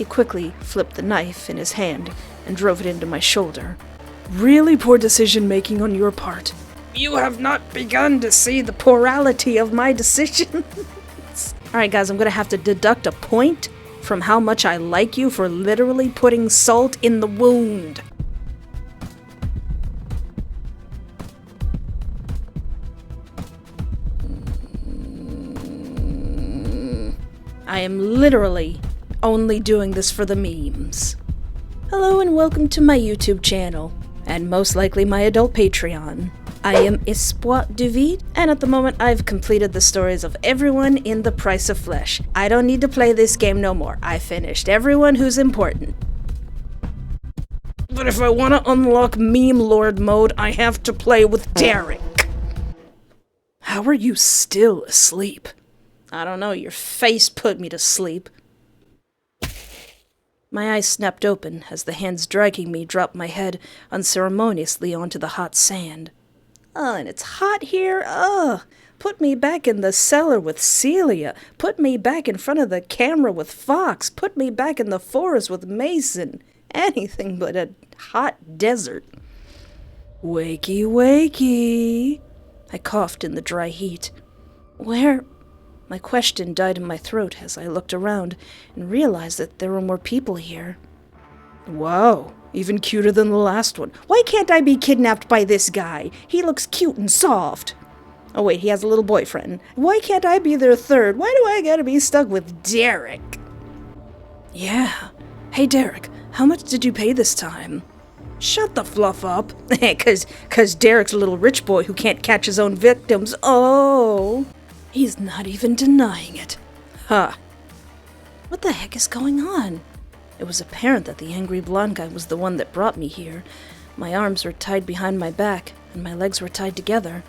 He quickly flipped the knife in his hand and drove it into my shoulder. Really poor decision-making on your part. You have not begun to see the poorality of my decisions. Alright guys, I'm gonna have to deduct a point from how much I like you for literally putting salt in the wound. I am literally only doing this for the memes. Hello and welcome to my YouTube channel, and most likely my adult Patreon. I am Espoir du Vide, and at the moment I've completed the stories of everyone in The Price of Flesh. I don't need to play this game no more. I finished everyone who's important. But if I want to unlock MEMELORD mode, I have to play with Derek. How are you still asleep? I don't know, your face put me to sleep. My eyes snapped open as the hands dragging me dropped my head unceremoniously onto the hot sand. And it's hot here. Put me back in the cellar with Celia. Put me back in front of the camera with Fox. Put me back in the forest with Mason. Anything but a hot desert. Wakey, wakey. I coughed in the dry heat. Where? My question died in my throat as I looked around and realized that there were more people here. Wow, even cuter than the last one. Why can't I be kidnapped by this guy? He looks cute and soft. Oh wait, he has a little boyfriend. Why can't I be their third? Why do I gotta be stuck with Derek? Yeah. Hey Derek, how much did you pay this time? Shut the fluff up. Cause Derek's a little rich boy who can't catch his own victims. Oh. He's not even denying it. Huh. What the heck is going on? It was apparent that the angry blonde guy was the one that brought me here. My arms were tied behind my back, and my legs were tied together.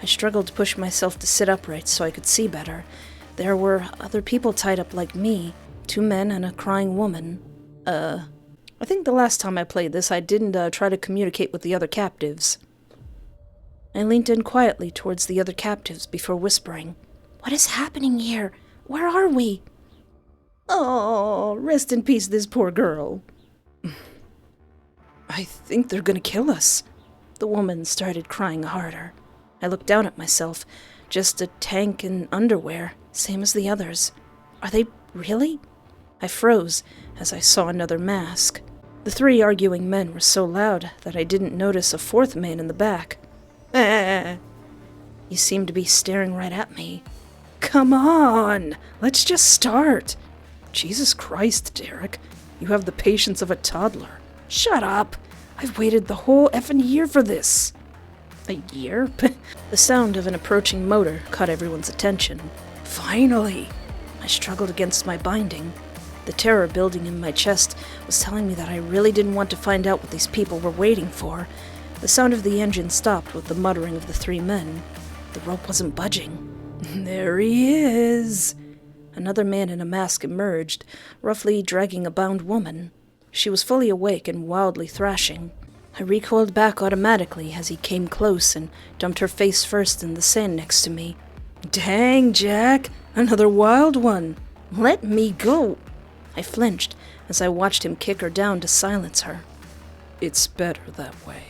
I struggled to push myself to sit upright so I could see better. There were other people tied up like me, 2 men and a crying woman. I think the last time I played this, I didn't try to communicate with the other captives. I leaned in quietly towards the other captives before whispering, "What is happening here? Where are we?" Oh, rest in peace, this poor girl. I think they're gonna kill us. The woman started crying harder. I looked down at myself, just a tank in underwear, same as the others. Are they really? I froze as I saw another mask. The 3 arguing men were so loud that I didn't notice a 4th man in the back. He seemed to be staring right at me. Come on, let's just start. Jesus Christ, Derek, you have the patience of a toddler. Shut up! I've waited the whole effing year for this. A year? The sound of an approaching motor caught everyone's attention. Finally! I struggled against my binding. The terror building in my chest was telling me that I really didn't want to find out what these people were waiting for. The sound of the engine stopped with the muttering of the 3 men. The rope wasn't budging. There he is! Another man in a mask emerged, roughly dragging a bound woman. She was fully awake and wildly thrashing. I recoiled back automatically as he came close and dumped her face first in the sand next to me. Dang, Jack! Another wild one! Let me go! I flinched as I watched him kick her down to silence her. It's better that way.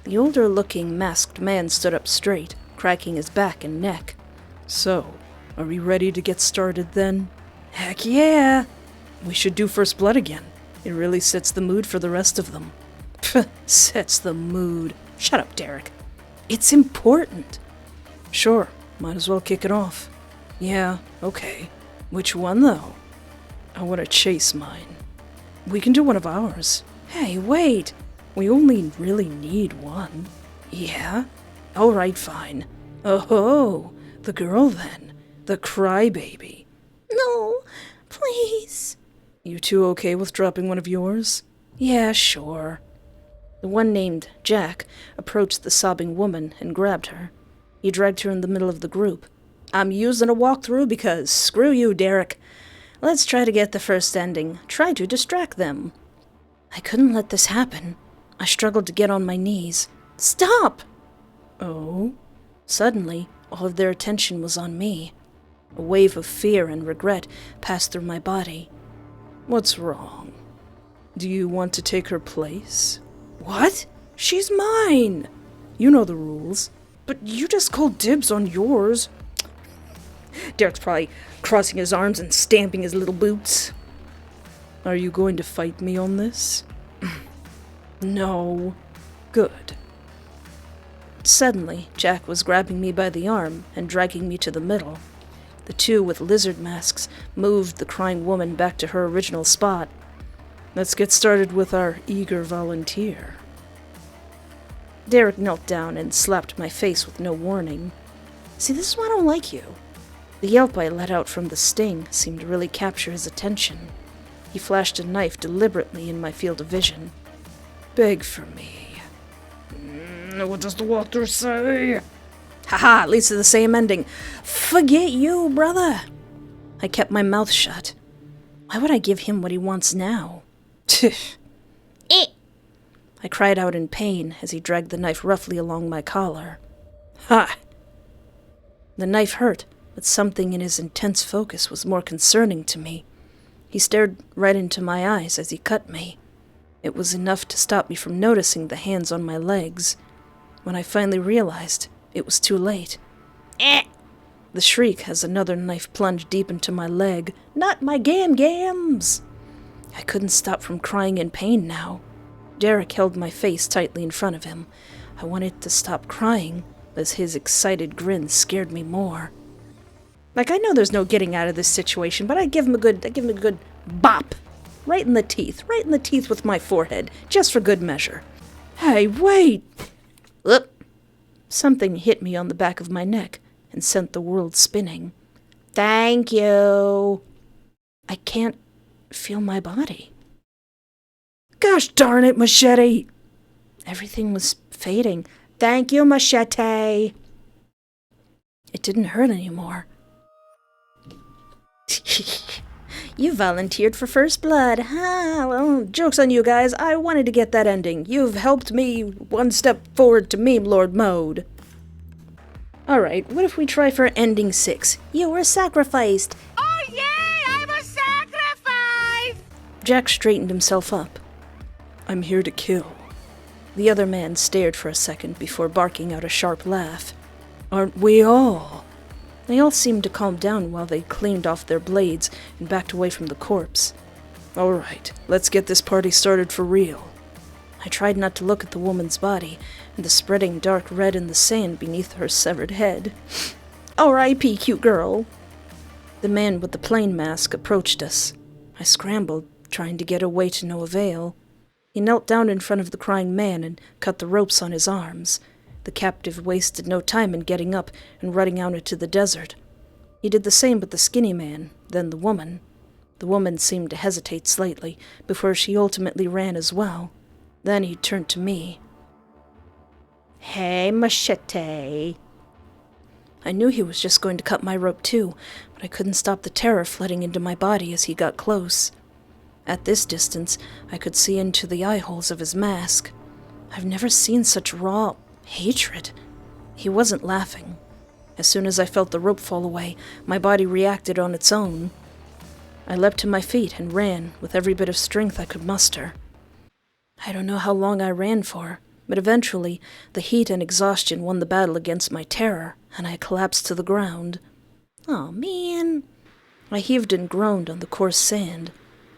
The older-looking masked man stood up straight, cracking his back and neck. So, are we ready to get started then? Heck yeah! We should do First Blood again. It really sets the mood for the rest of them. Pfft, sets the mood. Shut up, Derek. It's important. Sure, might as well kick it off. Yeah, okay. Which one, though? I want to chase mine. We can do one of ours. Hey, wait! We only really need one. Yeah? Alright, fine. Oh-ho! The girl, then. The crybaby. No, please. You 2 okay with dropping one of yours? Yeah, sure. The one named Jack approached the sobbing woman and grabbed her. He dragged her in the middle of the group. I'm using a walkthrough because screw you, Derek. Let's try to get the first ending. Try to distract them. I couldn't let this happen. I struggled to get on my knees. Stop! Oh? Suddenly, all of their attention was on me. A wave of fear and regret passed through my body. What's wrong? Do you want to take her place? What? She's mine! You know the rules. But you just called dibs on yours. Derek's probably crossing his arms and stamping his little boots. Are you going to fight me on this? No. Good. Suddenly, Jack was grabbing me by the arm and dragging me to the middle. The two with lizard masks moved the crying woman back to her original spot. Let's get started with our eager volunteer. Derek knelt down and slapped my face with no warning. See, this is why I don't like you. The yelp I let out from the sting seemed to really capture his attention. He flashed a knife deliberately in my field of vision. Beg for me. What does the walkthrough say? Haha, at least it's the same ending. Forget you, brother. I kept my mouth shut. Why would I give him what he wants now? I cried out in pain as he dragged the knife roughly along my collar. Ha! The knife hurt, but something in his intense focus was more concerning to me. He stared right into my eyes as he cut me. It was enough to stop me from noticing the hands on my legs. When I finally realized, it was too late. The shriek as another knife plunged deep into my leg. Not my gams! I couldn't stop from crying in pain now. Derek held my face tightly in front of him. I wanted to stop crying, as his excited grin scared me more. Like, I know there's no getting out of this situation, but I'd give him a good bop. Right in the teeth with my forehead, just for good measure. Hey, wait! Oop. Something hit me on the back of my neck and sent the world spinning. Thank you. I can't feel my body. Gosh darn it, Machete! Everything was fading. Thank you, Machete! It didn't hurt anymore. You volunteered for first blood. Well, joke's on you guys. I wanted to get that ending. You've helped me one step forward to MEMELORD mode. Alright, what if we try for ending 6? You were sacrificed. Oh yay! I was sacrificed! Jack straightened himself up. I'm here to kill. The other man stared for a second before barking out a sharp laugh. Aren't we all? They all seemed to calm down while they cleaned off their blades and backed away from the corpse. All right, let's get this party started for real. I tried not to look at the woman's body and the spreading dark red in the sand beneath her severed head. R.I.P., cute girl. The man with the plain mask approached us. I scrambled, trying to get away to no avail. He knelt down in front of the crying man and cut the ropes on his arms. The captive wasted no time in getting up and running out into the desert. He did the same with the skinny man, then the woman. The woman seemed to hesitate slightly before she ultimately ran as well. Then he turned to me. Hey, Machete. I knew he was just going to cut my rope too, but I couldn't stop the terror flooding into my body as he got close. At this distance, I could see into the eye holes of his mask. I've never seen such raw hatred. He wasn't laughing. As soon as I felt the rope fall away, my body reacted on its own. I leapt to my feet and ran with every bit of strength I could muster. I don't know how long I ran for, but eventually the heat and exhaustion won the battle against my terror, and I collapsed to the ground. Oh, man. I heaved and groaned on the coarse sand.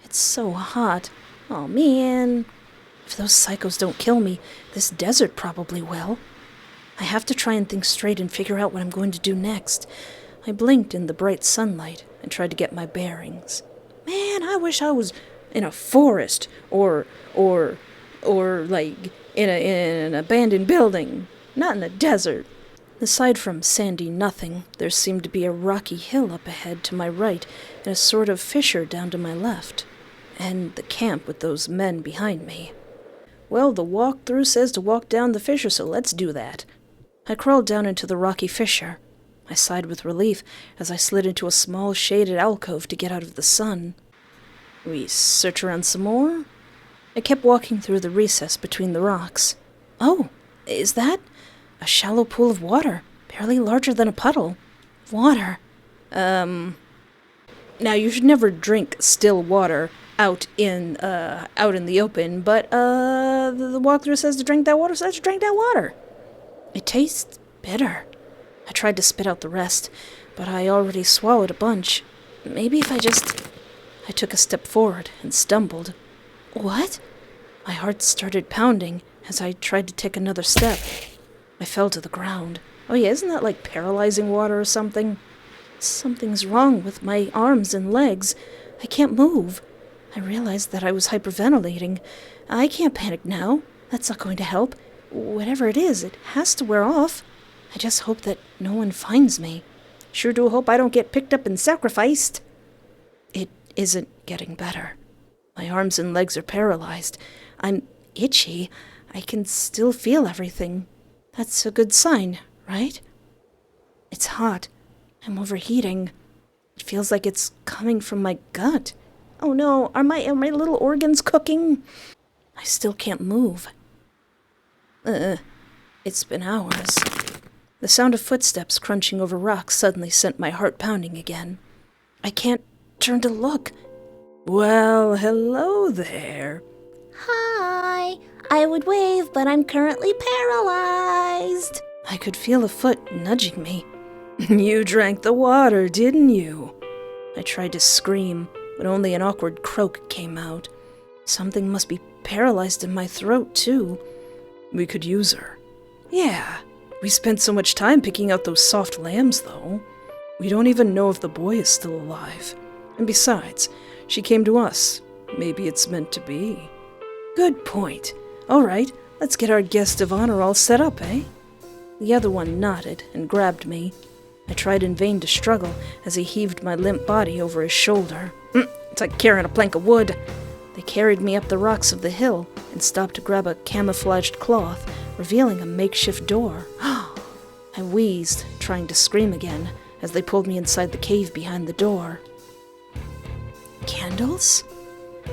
It's so hot. Oh, man. If those psychos don't kill me, this desert probably will. I have to try and think straight and figure out what I'm going to do next. I blinked in the bright sunlight and tried to get my bearings. Man, I wish I was in a forest or like in an abandoned building, not in a desert. Aside from sandy nothing, there seemed to be a rocky hill up ahead to my right and a sort of fissure down to my left, and the camp with those men behind me. Well, the walkthrough says to walk down the fissure, so let's do that. I crawled down into the rocky fissure. I sighed with relief as I slid into a small shaded alcove to get out of the sun. We search around some more? I kept walking through the recess between the rocks. Oh, is that a shallow pool of water, barely larger than a puddle? Water. Now you should never drink still water out in the open, but the walkthrough says to drink that water, says to drink that water. It tastes bitter. I tried to spit out the rest, but I already swallowed a bunch. Maybe if I took a step forward and stumbled. What? My heart started pounding as I tried to take another step. I fell to the ground. Oh yeah, isn't that like paralyzing water or something? Something's wrong with my arms and legs. I can't move. I realized that I was hyperventilating. I can't panic now. That's not going to help. Whatever it is, it has to wear off. I just hope that no one finds me. Sure do hope I don't get picked up and sacrificed. It isn't getting better. My arms and legs are paralyzed. I'm itchy. I can still feel everything. That's a good sign, right? It's hot. I'm overheating. It feels like it's coming from my gut. Oh no, are my little organs cooking? I still can't move. It's been hours. The sound of footsteps crunching over rocks suddenly sent my heart pounding again. I can't turn to look. Well, hello there. Hi. I would wave, but I'm currently paralyzed. I could feel a foot nudging me. You drank the water, didn't you? I tried to scream, but only an awkward croak came out. Something must be paralyzed in my throat, too. We could use her. Yeah, we spent so much time picking out those soft lambs, though. We don't even know if the boy is still alive. And besides, she came to us. Maybe it's meant to be. Good point. All right, let's get our guest of honor all set up, eh? The other one nodded and grabbed me. I tried in vain to struggle as he heaved my limp body over his shoulder. It's like carrying a plank of wood. They carried me up the rocks of the hill and stopped to grab a camouflaged cloth, revealing a makeshift door. I wheezed, trying to scream again, as they pulled me inside the cave behind the door. Candles?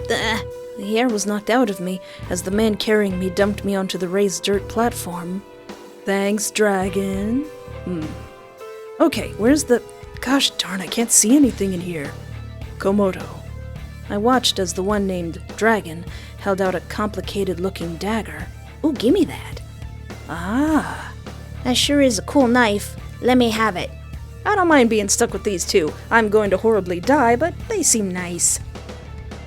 The air was knocked out of me as the man carrying me dumped me onto the raised dirt platform. Thanks, dragon. Okay, where's the... Gosh darn, I can't see anything in here. Komodo. I watched as the one named Dragon held out a complicated-looking dagger. Ooh, gimme that. Ah. That sure is a cool knife. Let me have it. I don't mind being stuck with these two. I'm going to horribly die, but they seem nice.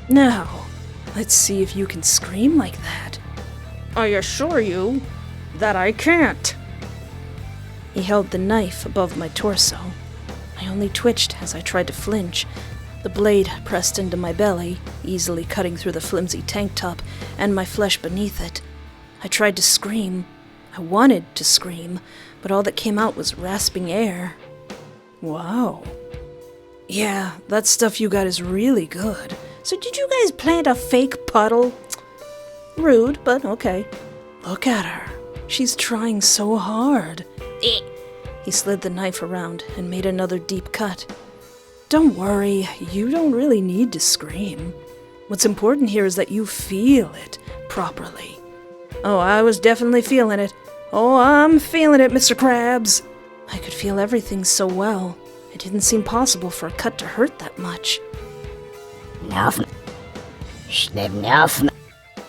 Now, let's see if you can scream like that. I assure you that I can't. He held the knife above my torso. I only twitched as I tried to flinch. The blade pressed into my belly, easily cutting through the flimsy tank top and my flesh beneath it. I tried to scream. I wanted to scream, but all that came out was rasping air. Wow. Yeah, that stuff you got is really good. So did you guys plant a fake puddle? Rude, but okay. Look at her. She's trying so hard. He slid the knife around and made another deep cut. Don't worry, you don't really need to scream. What's important here is that you feel it properly. Oh, I was definitely feeling it. Oh, I'm feeling it, Mr. Krabs. I could feel everything so well. It didn't seem possible for a cut to hurt that much. I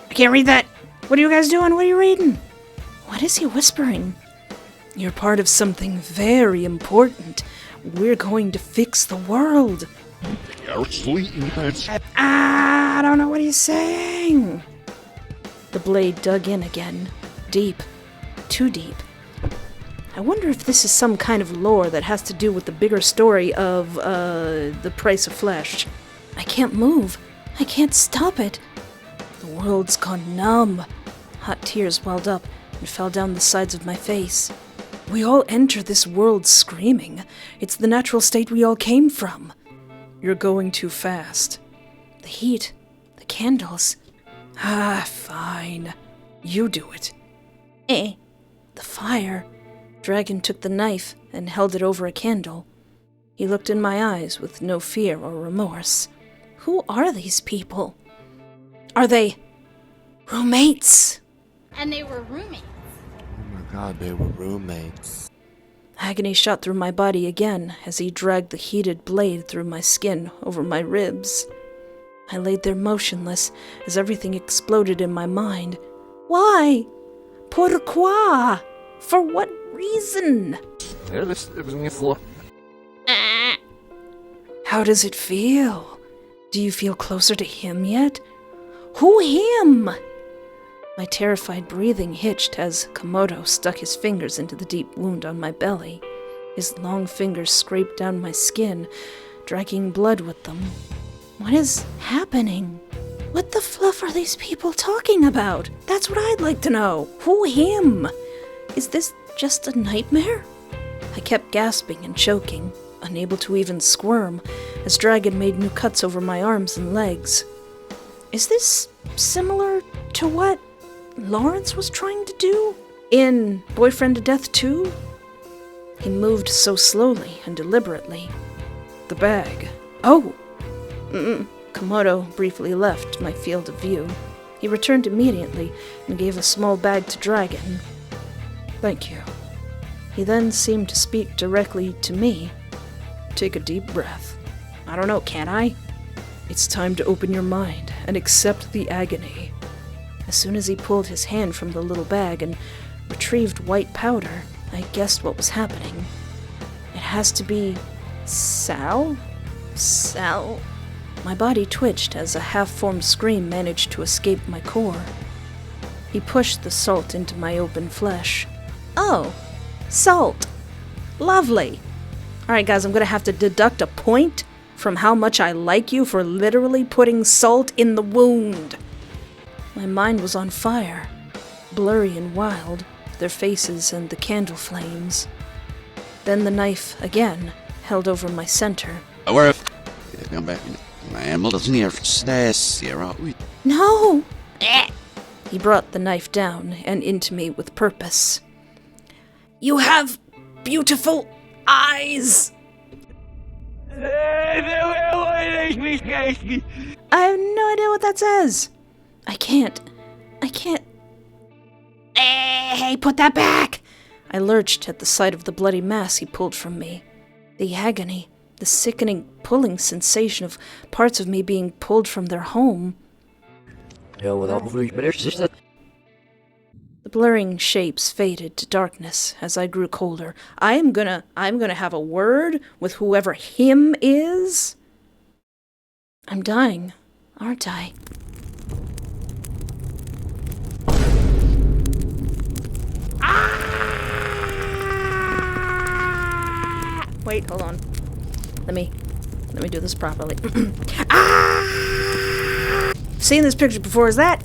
can't read that. What are you guys doing? What are you reading? What is he whispering? You're part of something very important. We're going to fix the world. I don't know what he's saying. The blade dug in again. Deep. Too deep. I wonder if this is some kind of lore that has to do with the bigger story of, the price of flesh. I can't move. I can't stop it. The world's gone numb. Hot tears welled up and fell down the sides of my face. We all enter this world screaming. It's the natural state we all came from. You're going too fast. The heat. The candles. Ah, fine. You do it. The fire. Dragon took the knife and held it over a candle. He looked in my eyes with no fear or remorse. Who are these people? Are they roommates? And they were roommates. Oh my god, they were roommates. Agony shot through my body again as he dragged the heated blade through my skin over my ribs. I laid there motionless as everything exploded in my mind. Why? Pourquoi? For what reason? How does it feel? Do you feel closer to him yet? Who him? My terrified breathing hitched as Komodo stuck his fingers into the deep wound on my belly. His long fingers scraped down my skin, dragging blood with them. What is happening? What the fluff are these people talking about? That's what I'd like to know. Who him? Is this just a nightmare? I kept gasping and choking, unable to even squirm, as Dragon made new cuts over my arms and legs. Is this similar to what Lawrence was trying to do in Boyfriend to Death 2? He moved so slowly and deliberately. The bag. Oh! Komodo briefly left my field of view. He returned immediately and gave a small bag to Dragon. Thank you. He then seemed to speak directly to me. Take a deep breath. I don't know, can I? It's time to open your mind and accept the agony. As soon as he pulled his hand from the little bag and retrieved white powder, I guessed what was happening. It has to be Sal? Sal? My body twitched as a half-formed scream managed to escape my core. He pushed the salt into my open flesh. Oh, salt. Lovely. Alright guys, I'm gonna have to deduct a point from how much I like you for literally putting salt in the wound. My mind was on fire, blurry and wild, their faces and the candle flames. Then the knife again, held over my center. Come back. No! He brought the knife down and into me with purpose. You have beautiful eyes! I have no idea what that says. I can't. Hey, put that back! I lurched at the sight of the bloody mass he pulled from me. The agony, the sickening pulling sensation of parts of me being pulled from their home. The blurring shapes faded to darkness as I grew colder. I'm gonna have a word with whoever him is. I'm dying, aren't I? Wait, hold on. Let me do this properly. Seen this picture before. Is that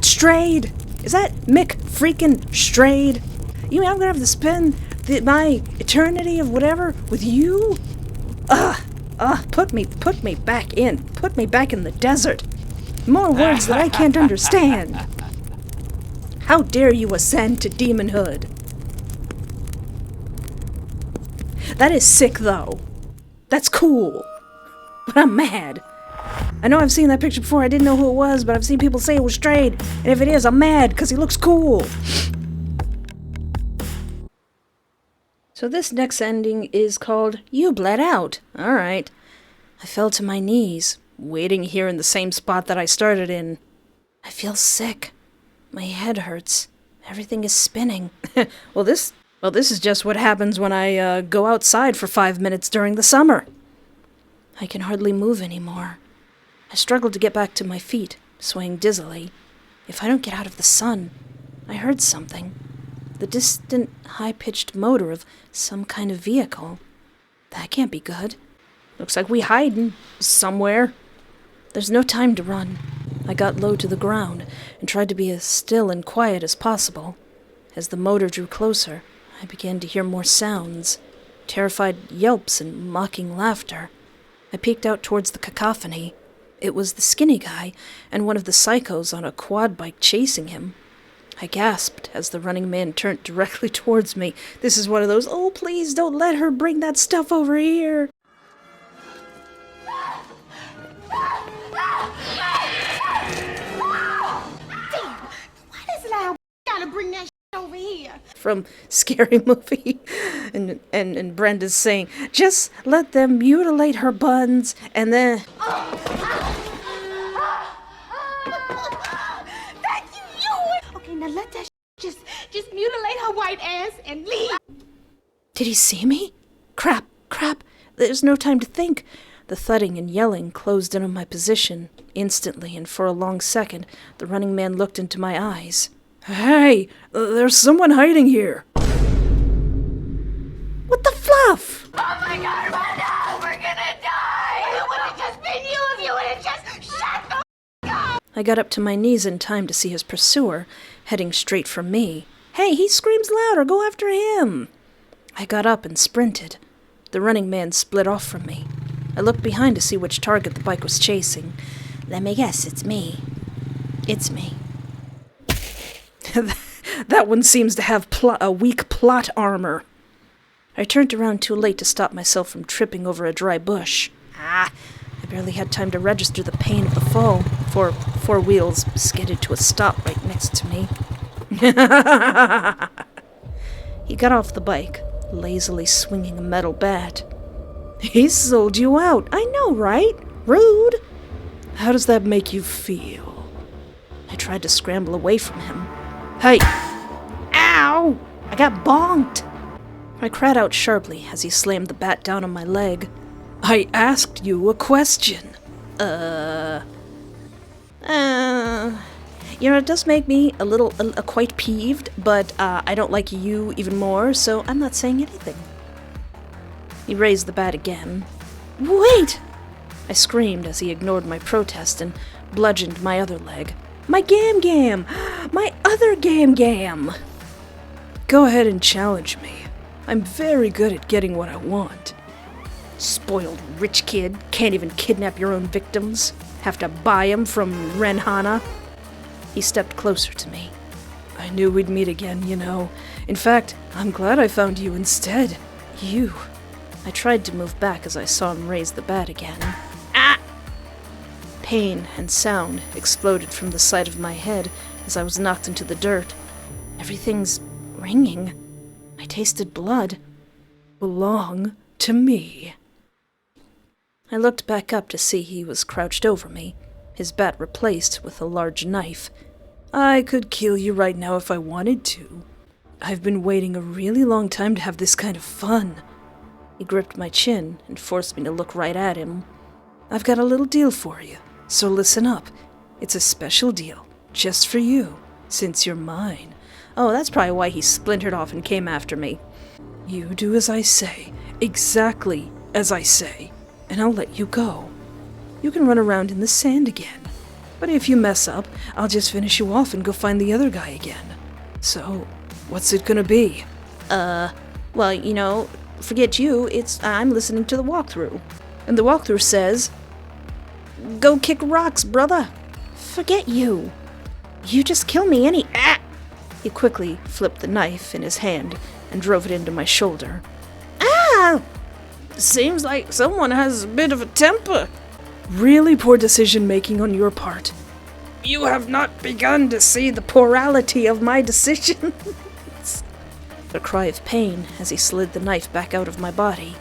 STRADE? Is that Mick freaking STRADE? You mean I'm gonna have to spend my eternity of whatever with you? Put me back in. Put me back in the desert. More words that I can't understand. How dare you ascend to demonhood? That is sick, though. That's cool. But I'm mad. I know I've seen that picture before. I didn't know who it was, but I've seen people say it was STRADE. And if it is, I'm mad, because he looks cool. So this next ending is called You Bled Out. Alright. I fell to my knees, waiting here in the same spot that I started in. I feel sick. My head hurts. Everything is spinning. Well, this is just what happens when I go outside for 5 minutes during the summer. I can hardly move anymore. I struggle to get back to my feet, swaying dizzily. If I don't get out of the sun, I heard something. The distant, high-pitched motor of some kind of vehicle. That can't be good. Looks like we hiding somewhere. There's no time to run. I got low to the ground and tried to be as still and quiet as possible. As the motor drew closer, I began to hear more sounds, terrified yelps and mocking laughter. I peeked out towards the cacophony. It was the skinny guy and one of the psychos on a quad bike chasing him. I gasped as the running man turned directly towards me. This is one of those, oh please don't let her bring that stuff over here. Why does now gotta bring that shit over here? From Scary Movie. And Brenda's saying, just let them mutilate her buns, and then... That's you! Okay, now let that just mutilate her white ass and leave. Did he see me? Crap. There's no time to think. The thudding and yelling closed in on my position instantly, and for a long second, the running man looked into my eyes. Hey, there's someone hiding here. What the fluff? Oh my god, Brenda! We're gonna die! It would have just been you if you would have just shut the up! I got up to my knees in time to see his pursuer heading straight for me. Hey, he screams louder, go after him! I got up and sprinted. The running man split off from me. I looked behind to see which target the bike was chasing. Let me guess, it's me. It's me. That one seems to have a weak plot armor. I turned around too late to stop myself from tripping over a dry bush. I barely had time to register the pain of the fall before 4 wheels skidded to a stop right next to me. He got off the bike, lazily swinging a metal bat. He sold you out. I know, right? Rude. How does that make you feel? I tried to scramble away from him. Hey! Ow! I got bonked! I cried out sharply as he slammed the bat down on my leg. I asked you a question. It does make me a little quite peeved, but I don't like you even more, so I'm not saying anything. He raised the bat again. Wait! I screamed as he ignored my protest and bludgeoned my other leg. My gam! My other gam! Go ahead and challenge me. I'm very good at getting what I want. Spoiled rich kid, can't even kidnap your own victims. Have to buy 'em from Renhana. He stepped closer to me. I knew we'd meet again, you know. In fact, I'm glad I found you instead. You. I tried to move back as I saw him raise the bat again. Ah! Pain and sound exploded from the side of my head as I was knocked into the dirt. Everything's ringing. I tasted blood. Belong to me. I looked back up to see he was crouched over me, his bat replaced with a large knife. I could kill you right now if I wanted to. I've been waiting a really long time to have this kind of fun. He gripped my chin and forced me to look right at him. I've got a little deal for you, so listen up. It's a special deal, just for you, since you're mine. Oh, that's probably why he splintered off and came after me. You do as I say, exactly as I say, and I'll let you go. You can run around in the sand again. But if you mess up, I'll just finish you off and go find the other guy again. So, what's it gonna be? Well, forget you, I'm listening to the walkthrough. And the walkthrough says, go kick rocks, brother. Forget you. You just kill me He quickly flipped the knife in his hand and drove it into my shoulder. Ah! Seems like someone has a bit of a temper. Really poor decision-making on your part. You have not begun to see the poorality of my decisions. A cry of pain as he slid the knife back out of my body.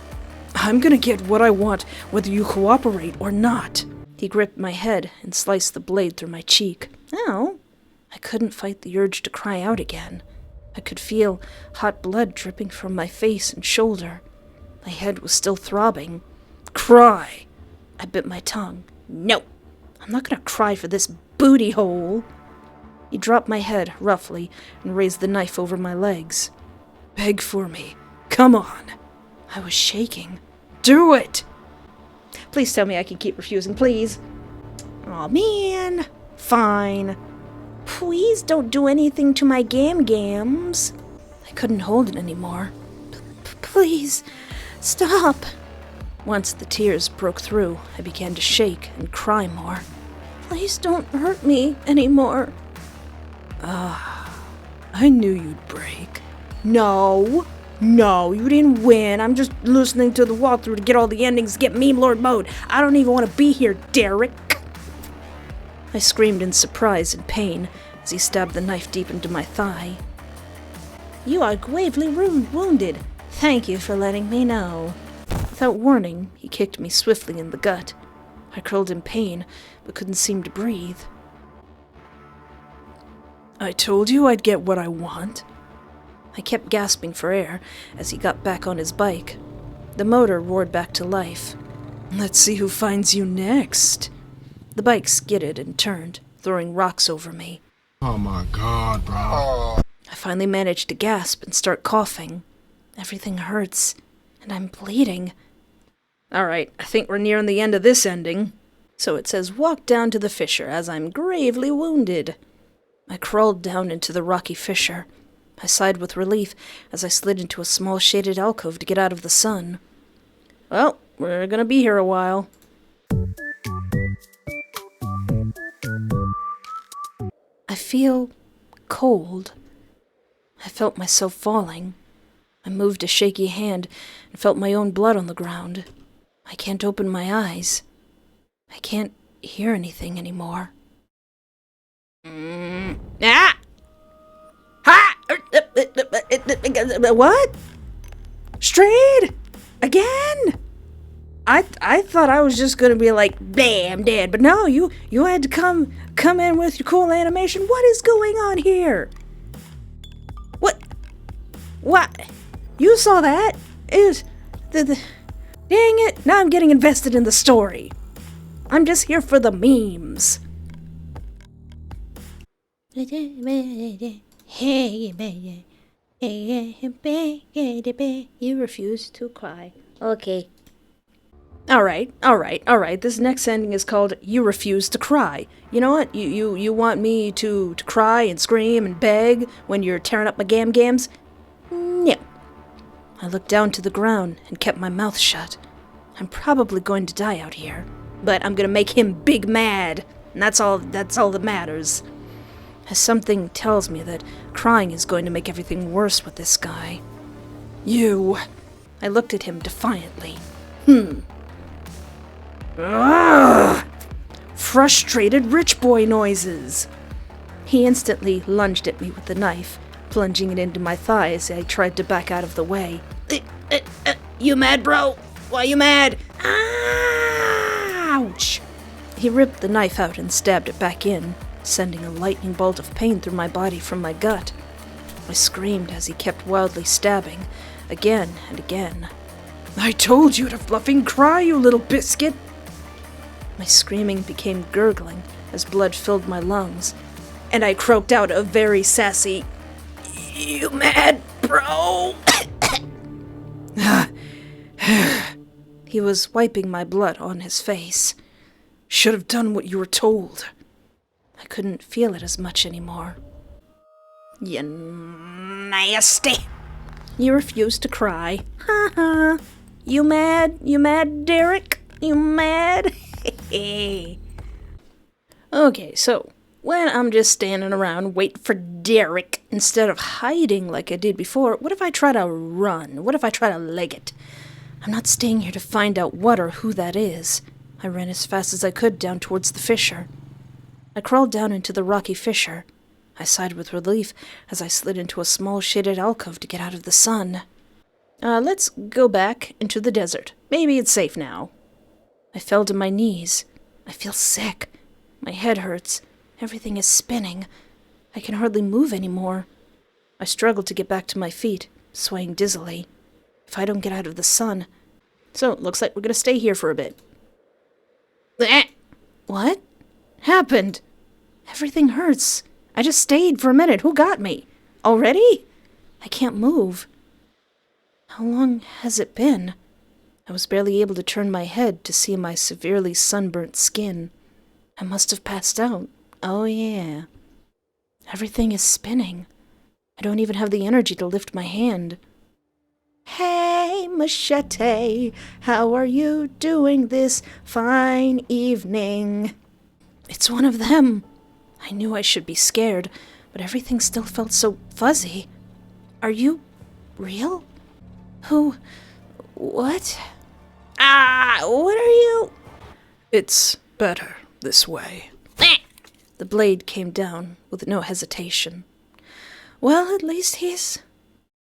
I'm gonna get what I want, whether you cooperate or not. He gripped my head and sliced the blade through my cheek. Ow! I couldn't fight the urge to cry out again. I could feel hot blood dripping from my face and shoulder. My head was still throbbing. Cry! I bit my tongue. No! I'm not gonna cry for this booty hole. He dropped my head roughly and raised the knife over my legs. Beg for me. Come on. I was shaking. Do it! Please tell me I can keep refusing, please. Aw, man. Fine. Please don't do anything to my gams. I couldn't hold it anymore. Please, stop. Once the tears broke through, I began to shake and cry more. Please don't hurt me anymore. I knew you'd break. No, you didn't win. I'm just listening to the walkthrough to get all the endings to get MEMELORD mode. I don't even want to be here, Derek. I screamed in surprise and pain as he stabbed the knife deep into my thigh. You are gravely wounded. Thank you for letting me know. Without warning, he kicked me swiftly in the gut. I curled in pain, but couldn't seem to breathe. I told you I'd get what I want. I kept gasping for air as he got back on his bike. The motor roared back to life. Let's see who finds you next. The bike skidded and turned, throwing rocks over me. Oh my god, bro. I finally managed to gasp and start coughing. Everything hurts, and I'm bleeding. Alright, I think we're nearing the end of this ending. So it says, walk down to the fissure as I'm gravely wounded. I crawled down into the rocky fissure. I sighed with relief as I slid into a small shaded alcove to get out of the sun. Well, we're gonna be here a while. I feel cold. I felt myself falling. I moved a shaky hand and felt my own blood on the ground. I can't open my eyes. I can't hear anything anymore. Ah! Ha! What? Strayed? Again? I thought I was just gonna be like, bam, dead, but no, you had to come in with your cool animation. What is going on here? What? You saw that? Dang it, now I'm getting invested in the story. I'm just here for the memes. You refuse to cry. Okay. Alright. This next ending is called You Refuse to Cry. You know what? You want me to cry and scream and beg when you're tearing up my gams? No. I looked down to the ground and kept my mouth shut. I'm probably going to die out here, but I'm gonna make him big mad, and that's all that matters. As something tells me that crying is going to make everything worse with this guy. You. I looked at him defiantly. Ugh! Frustrated rich boy noises. He instantly lunged at me with the knife, plunging it into my thigh as I tried to back out of the way. You mad, bro? Why you mad? Ouch! He ripped the knife out and stabbed it back in, sending a lightning bolt of pain through my body from my gut. I screamed as he kept wildly stabbing, again and again. I told you to fluffing cry, you little biscuit! My screaming became gurgling as blood filled my lungs, and I croaked out a very sassy, "You mad, bro?" He was wiping my blood on his face. Should have done what you were told. I couldn't feel it as much anymore. You nasty. You refused to cry. Ha ha. You mad? You mad, Derek? You mad? Okay, so when I'm just standing around waiting for Derek instead of hiding like I did before, what if I try to run? What if I try to leg it? I'm not staying here to find out what or who that is. I ran as fast as I could down towards the fissure. I crawled down into the rocky fissure. I sighed with relief as I slid into a small shaded alcove to get out of the sun. Let's go back into the desert. Maybe it's safe now. I fell to my knees. I feel sick. My head hurts. Everything is spinning. I can hardly move anymore. I struggled to get back to my feet, swaying dizzily. If I don't get out of the sun... So, it looks like we're gonna stay here for a bit. What happened? Everything hurts. I just stayed for a minute. Who got me? Already? I can't move. How long has it been? I was barely able to turn my head to see my severely sunburnt skin. I must have passed out. Oh yeah. Everything is spinning. I don't even have the energy to lift my hand. Hey, Machete, how are you doing this fine evening? It's one of them. I knew I should be scared, but everything still felt so fuzzy. Are you real? Who? What? What are you? It's better this way. The blade came down with no hesitation. Well, at least he's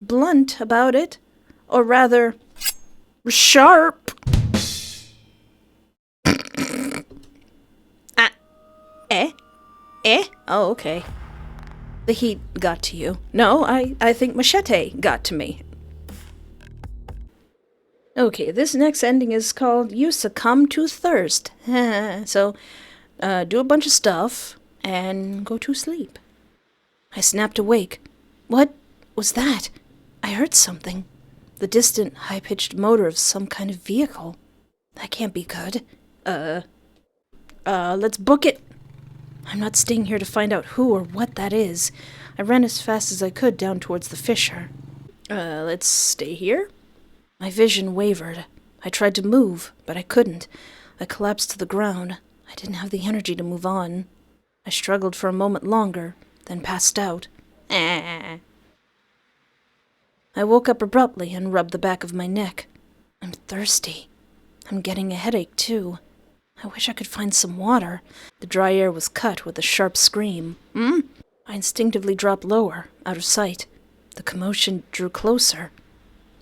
blunt about it. Or rather, sharp. Oh, okay. The heat got to you. No, I think machete got to me. Okay, this next ending is called You Succumb to Thirst. So, do a bunch of stuff and go to sleep. I snapped awake. What was that? I heard something. The distant, high-pitched motor of some kind of vehicle. That can't be good. Let's book it. I'm not staying here to find out who or what that is. I ran as fast as I could down towards the fissure. Let's stay here? My vision wavered. I tried to move, but I couldn't. I collapsed to the ground. I didn't have the energy to move on. I struggled for a moment longer, then passed out. I woke up abruptly and rubbed the back of my neck. I'm thirsty. I'm getting a headache, too. I wish I could find some water. The dry air was cut with a sharp scream. I instinctively dropped lower, out of sight. The commotion drew closer.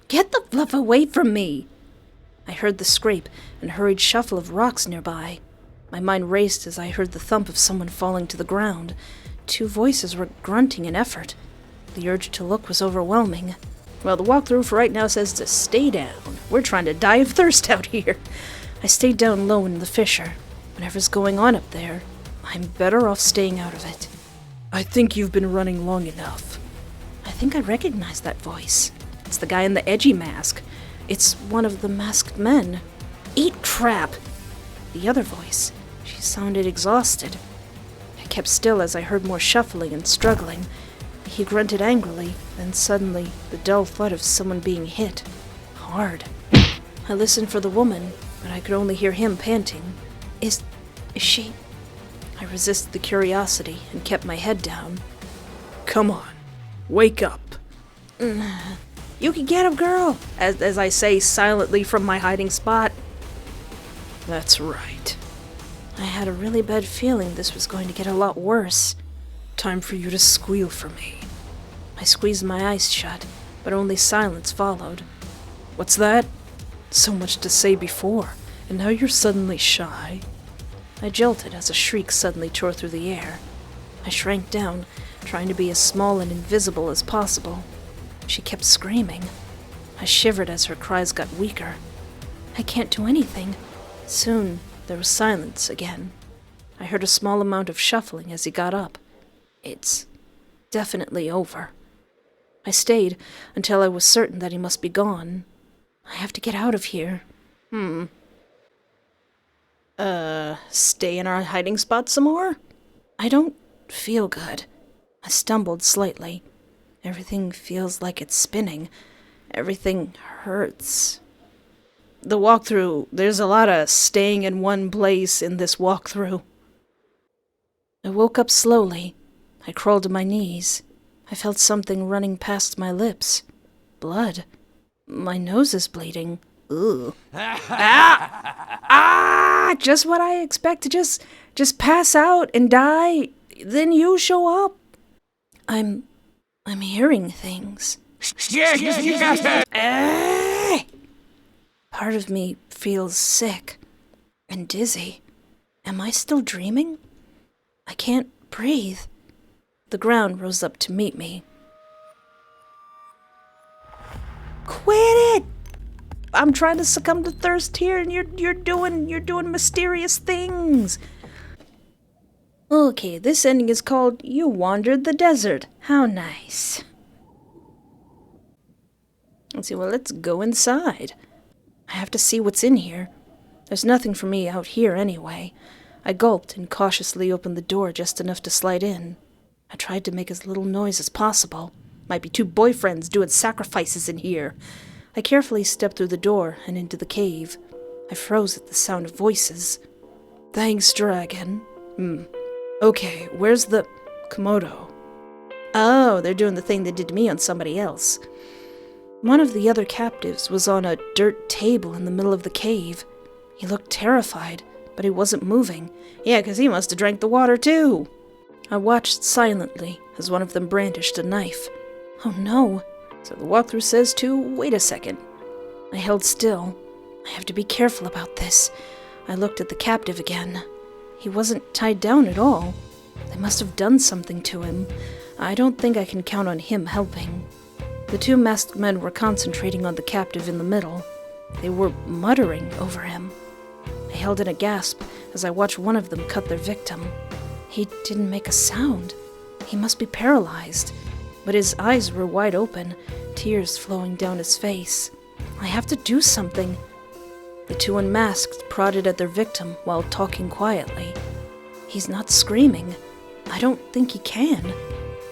Get the fluff away from me! I heard the scrape and hurried shuffle of rocks nearby. My mind raced as I heard the thump of someone falling to the ground. 2 voices were grunting in effort. The urge to look was overwhelming. Well, the walkthrough for right now says to stay down. We're trying to die of thirst out here. I stayed down low in the fissure. Whatever's going on up there, I'm better off staying out of it. I think you've been running long enough. I think I recognize that voice. It's the guy in the edgy mask. It's one of the masked men. Eat crap! The other voice. She sounded exhausted. I kept still as I heard more shuffling and struggling. He grunted angrily, then suddenly the dull thud of someone being hit. Hard. I listened for the woman, but I could only hear him panting. Is she? I resisted the curiosity and kept my head down. Come on, wake up. You can get him, girl, as I say silently from my hiding spot. That's right. I had a really bad feeling this was going to get a lot worse. Time for you to squeal for me. I squeezed my eyes shut, but only silence followed. What's that? So much to say before, and now you're suddenly shy. I jolted as a shriek suddenly tore through the air. I shrank down, trying to be as small and invisible as possible. She kept screaming. I shivered as her cries got weaker. I can't do anything. Soon, there was silence again. I heard a small amount of shuffling as he got up. It's definitely over. I stayed until I was certain that he must be gone. I have to get out of here. Stay in our hiding spot some more? I don't feel good. I stumbled slightly. Everything feels like it's spinning. Everything hurts. The walkthrough, there's a lot of staying in one place in this walkthrough. I woke up slowly. I crawled to my knees. I felt something running past my lips. Blood. My nose is bleeding. Ugh. Just what I expect to just pass out and die. Then you show up. I'm hearing things. Part of me feels sick and dizzy. Am I still dreaming? I can't breathe. The ground rose up to meet me. Quit it! I'm trying to succumb to thirst here, and you're doing mysterious things. Okay, this ending is called You Wandered the Desert. How nice. Let's see, well, let's go inside. I have to see what's in here. There's nothing for me out here anyway. I gulped and cautiously opened the door just enough to slide in. I tried to make as little noise as possible. Might be 2 boyfriends doing sacrifices in here. I carefully stepped through the door and into the cave. I froze at the sound of voices. Thanks, dragon. Okay, where's the Komodo? Oh, they're doing the thing they did to me on somebody else. One of the other captives was on a dirt table in the middle of the cave. He looked terrified, but he wasn't moving. Yeah, 'cause he must have drank the water too. I watched silently as one of them brandished a knife. Oh no, So the walkthrough says to wait a second. I held still. I have to be careful about this. I looked at the captive again. He wasn't tied down at all. They must have done something to him. I don't think I can count on him helping. The two masked men were concentrating on the captive in the middle. They were muttering over him. I held in a gasp as I watched one of them cut their victim. He didn't make a sound. He must be paralyzed. But his eyes were wide open, tears flowing down his face. I have to do something. The two unmasked prodded at their victim while talking quietly. He's not screaming. I don't think he can.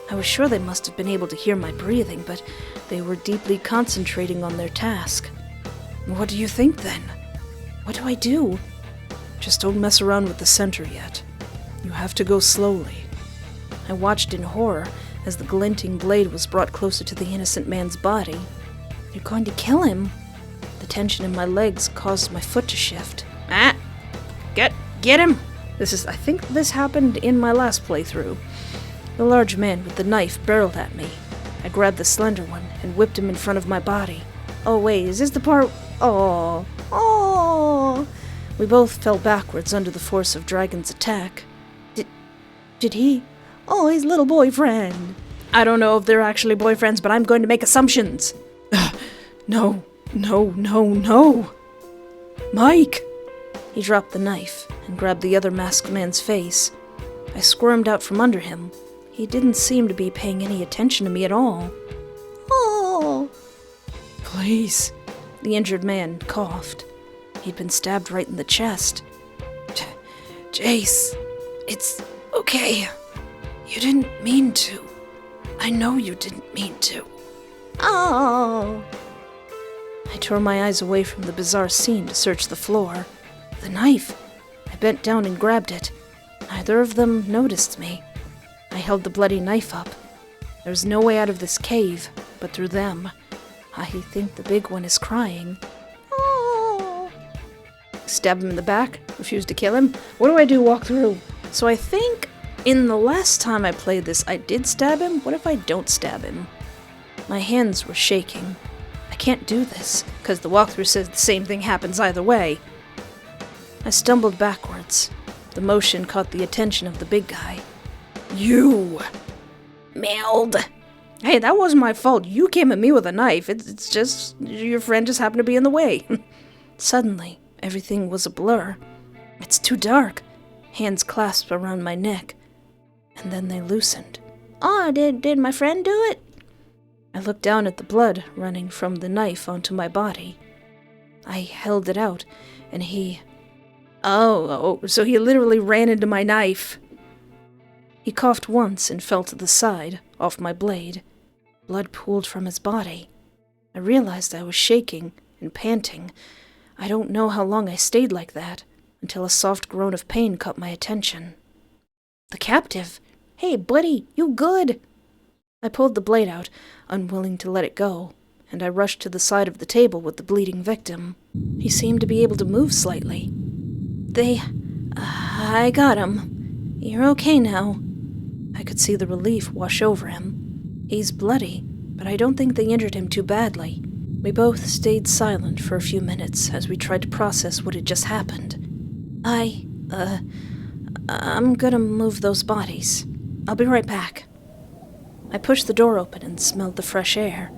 I was sure they must have been able to hear my breathing, but they were deeply concentrating on their task. What do you think, then? What do I do? Just don't mess around with the center yet. You have to go slowly. I watched in horror as the glinting blade was brought closer to the innocent man's body. They're going to kill him. The tension in my legs caused my foot to shift. Get him! I think this happened in my last playthrough. The large man with the knife barreled at me. I grabbed the slender one and whipped him in front of my body. Oh wait, is this the part? Oh. We both fell backwards under the force of Dragon's attack. Did he? Oh, his little boyfriend. I don't know if they're actually boyfriends, but I'm going to make assumptions. No. Mike! He dropped the knife and grabbed the other masked man's face. I squirmed out from under him. He didn't seem to be paying any attention to me at all. Oh! Please. The injured man coughed. He'd been stabbed right in the chest. Jace, it's okay. You didn't mean to. I know you didn't mean to. Oh! I tore my eyes away from the bizarre scene to search the floor. The knife. I bent down and grabbed it. Neither of them noticed me. I held the bloody knife up. There was no way out of this cave, but through them. I think the big one is crying. Oh! Stab him in the back? Refuse to kill him? What do I do? Walk through? So I think in the last time I played this, I did stab him. What if I don't stab him? My hands were shaking. I can't do this, because the walkthrough says the same thing happens either way. I stumbled backwards. The motion caught the attention of the big guy. You! Meld! Hey, that wasn't my fault. You came at me with a knife. It's just, your friend just happened to be in the way. Suddenly, everything was a blur. It's too dark. Hands clasped around my neck. And then they loosened. Oh, did my friend do it? I looked down at the blood running from the knife onto my body. I held it out, and he... Oh, so he literally ran into my knife. He coughed once and fell to the side, off my blade. Blood pooled from his body. I realized I was shaking and panting. I don't know how long I stayed like that, until a soft groan of pain caught my attention. The captive! Hey, buddy, you good? I pulled the blade out, unwilling to let it go, and I rushed to the side of the table with the bleeding victim. He seemed to be able to move slightly. I got him. You're okay now. I could see the relief wash over him. He's bloody, but I don't think they injured him too badly. We both stayed silent for a few minutes as we tried to process what had just happened. I'm gonna move those bodies. I'll be right back. I pushed the door open and smelled the fresh air.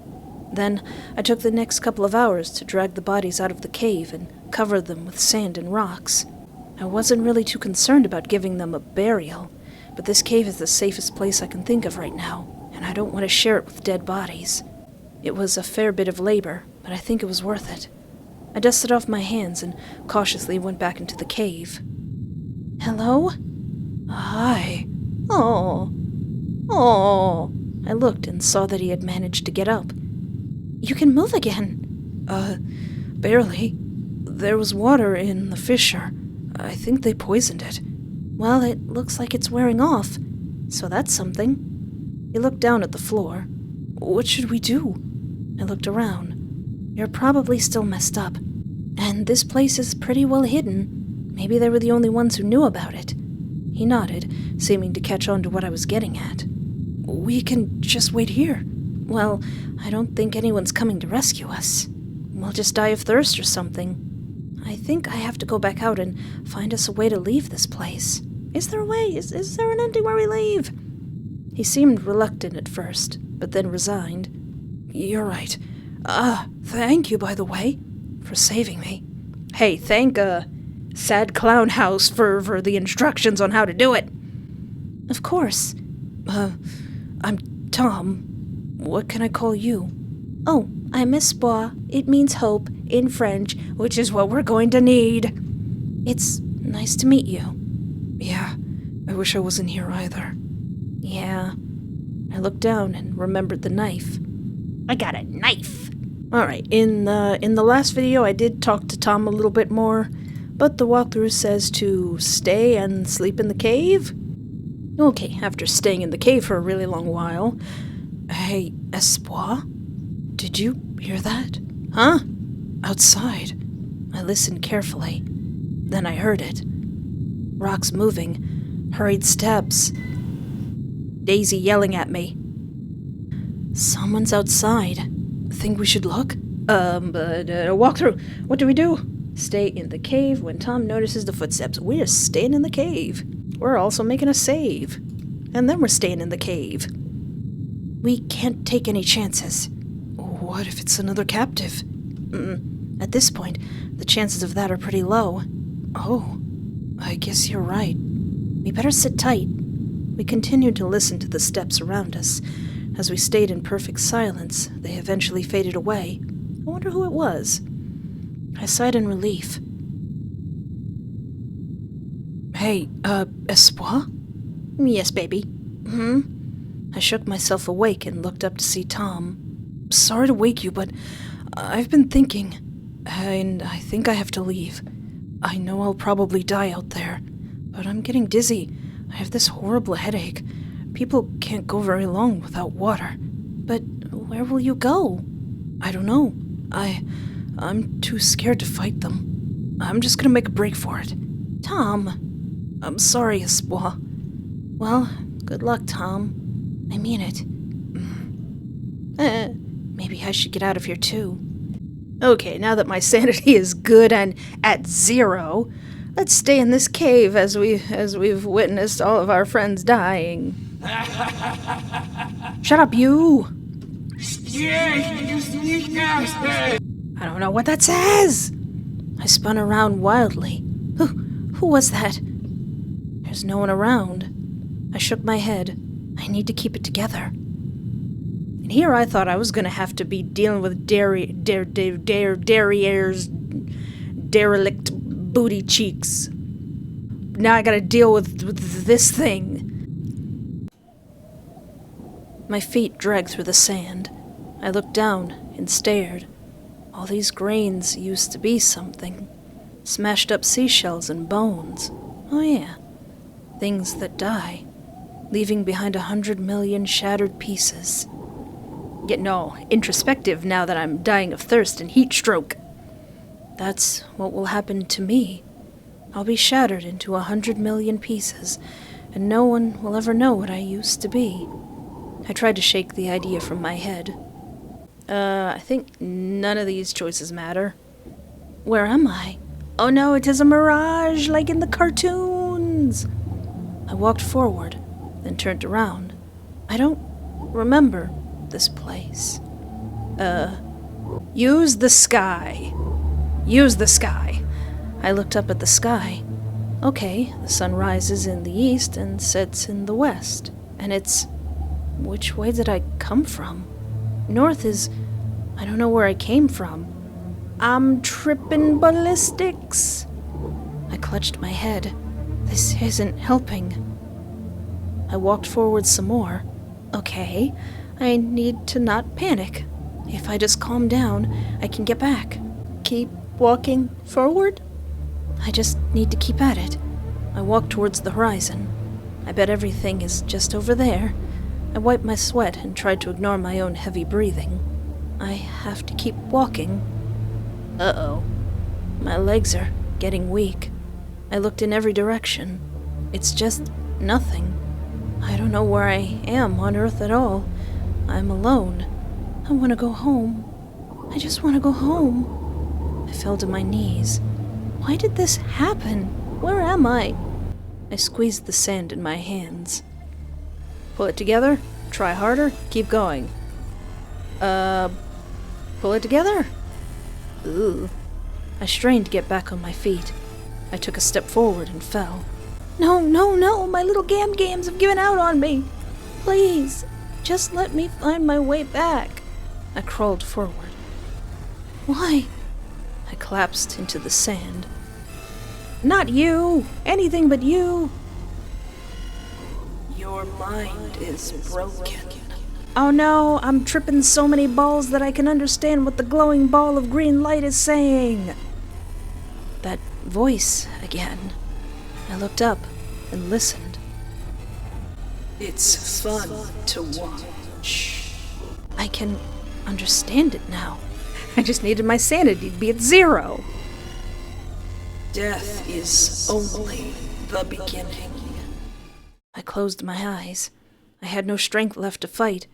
Then I took the next couple of hours to drag the bodies out of the cave and cover them with sand and rocks. I wasn't really too concerned about giving them a burial, but this cave is the safest place I can think of right now, and I don't want to share it with dead bodies. It was a fair bit of labor, but I think it was worth it. I dusted off my hands and cautiously went back into the cave. Hello? Hi. Oh. I looked and saw that he had managed to get up. You can move again. Barely. There was water in the fissure. I think they poisoned it. Well, it looks like it's wearing off, so that's something. He looked down at the floor. What should we do? I looked around. You're probably still messed up. And this place is pretty well hidden. Maybe they were the only ones who knew about it. He nodded, seeming to catch on to what I was getting at. We can just wait here. Well, I don't think anyone's coming to rescue us. We'll just die of thirst or something. I think I have to go back out and find us a way to leave this place. Is there a way? Is there an ending where we leave? He seemed reluctant at first, but then resigned. You're right. Thank you, by the way, for saving me. Hey, thank, Sad Clown House for the instructions on how to do it. Of course. I'm Tom. What can I call you? Oh, I'm Espoir. It means hope in French, Which is what we're going to need. It's nice to meet you. Yeah, I wish I wasn't here either. Yeah. I looked down and remembered the knife. I got a knife. Alright, in the last video I did talk to Tom a little bit more, but the walkthrough says to stay and sleep in the cave. Okay, after staying in the cave for a really long while. Hey, Espoir? Did you hear that? Huh? Outside. I listened carefully. Then I heard it. Rocks moving, hurried steps. Daisy yelling at me. Someone's outside. Think we should look? Walk through. What do we do? Stay in the cave when Tom notices the footsteps. We're staying in the cave. We're also making a save. And then we're staying in the cave. We can't take any chances. What if it's another captive? At this point, the chances of that are pretty low. Oh, I guess you're right. We better sit tight. We continued to listen to the steps around us. As we stayed in perfect silence, they eventually faded away. I wonder who it was. I sighed in relief. Hey, Espoir? Yes, baby. I shook myself awake and looked up to see Tom. Sorry to wake you, but I've been thinking, and I think I have to leave. I know I'll probably die out there, but I'm getting dizzy. I have this horrible headache. People can't go very long without water. But where will you go? I don't know. I'm too scared to fight them. I'm just gonna make a break for it. Tom! I'm sorry, Espoir. Well, good luck, Tom. I mean it. Maybe I should get out of here too. Okay, now that my sanity is good and at 0, let's stay in this cave as we've witnessed all of our friends dying. Shut up, you! I don't know what that says! I spun around wildly. Who was that? There's no one around. I shook my head. I need to keep it together. And here I thought I was gonna have to be dealing with derrieres, derelict booty cheeks. Now I gotta deal with this thing. My feet dragged through the sand. I looked down and stared. All these grains used to be something. Smashed up seashells and bones. Oh yeah. Things that die, leaving behind 100 million shattered pieces. Getting all introspective now that I'm dying of thirst and heat stroke. That's what will happen to me. I'll be shattered into 100 million pieces, and no one will ever know what I used to be. I tried to shake the idea from my head. I think none of these choices matter. Where am I? Oh no, it is a mirage, like in the cartoons! I walked forward, then turned around. I don't remember this place. Use the sky. Use the sky. I looked up at the sky. Okay, the sun rises in the east and sets in the west. And it's... Which way did I come from? North is... I don't know where I came from. I'm tripping ballistics. I clutched my head. This isn't helping. I walked forward some more. Okay, I need to not panic. If I just calm down, I can get back. Keep walking forward? I just need to keep at it. I walked towards the horizon. I bet everything is just over there. I wiped my sweat and tried to ignore my own heavy breathing. I have to keep walking. Uh-oh. My legs are getting weak. I looked in every direction. It's just nothing. I don't know where I am on Earth at all. I'm alone. I want to go home. I just want to go home. I fell to my knees. Why did this happen? Where am I? I squeezed the sand in my hands. Pull it together. Try harder. Keep going. Pull it together. Ooh. I strained to get back on my feet. I took a step forward and fell. No, no, no! My little gams have given out on me! Please, just let me find my way back. I crawled forward. Why? I collapsed into the sand. Not you! Anything but you! Your mind is broken. Oh no, I'm tripping so many balls that I can understand what the glowing ball of green light is saying. That voice again. I looked up and listened. It's fun to watch. I can understand it now. I just needed my sanity to be at 0. Death is only the beginning. I closed my eyes. I had no strength left to fight.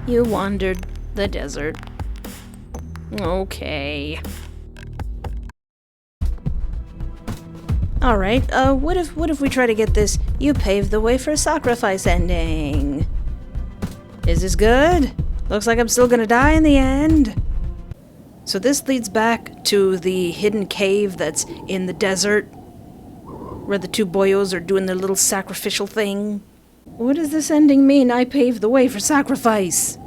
You wandered the desert. Okay. Alright, what if we try to get this "you paved the way for sacrifice" ending? Is this good? Looks like I'm still gonna die in the end. So this leads back to the hidden cave that's in the desert, where the 2 boyos are doing their little sacrificial thing. What does this ending mean? I paved the way for sacrifice.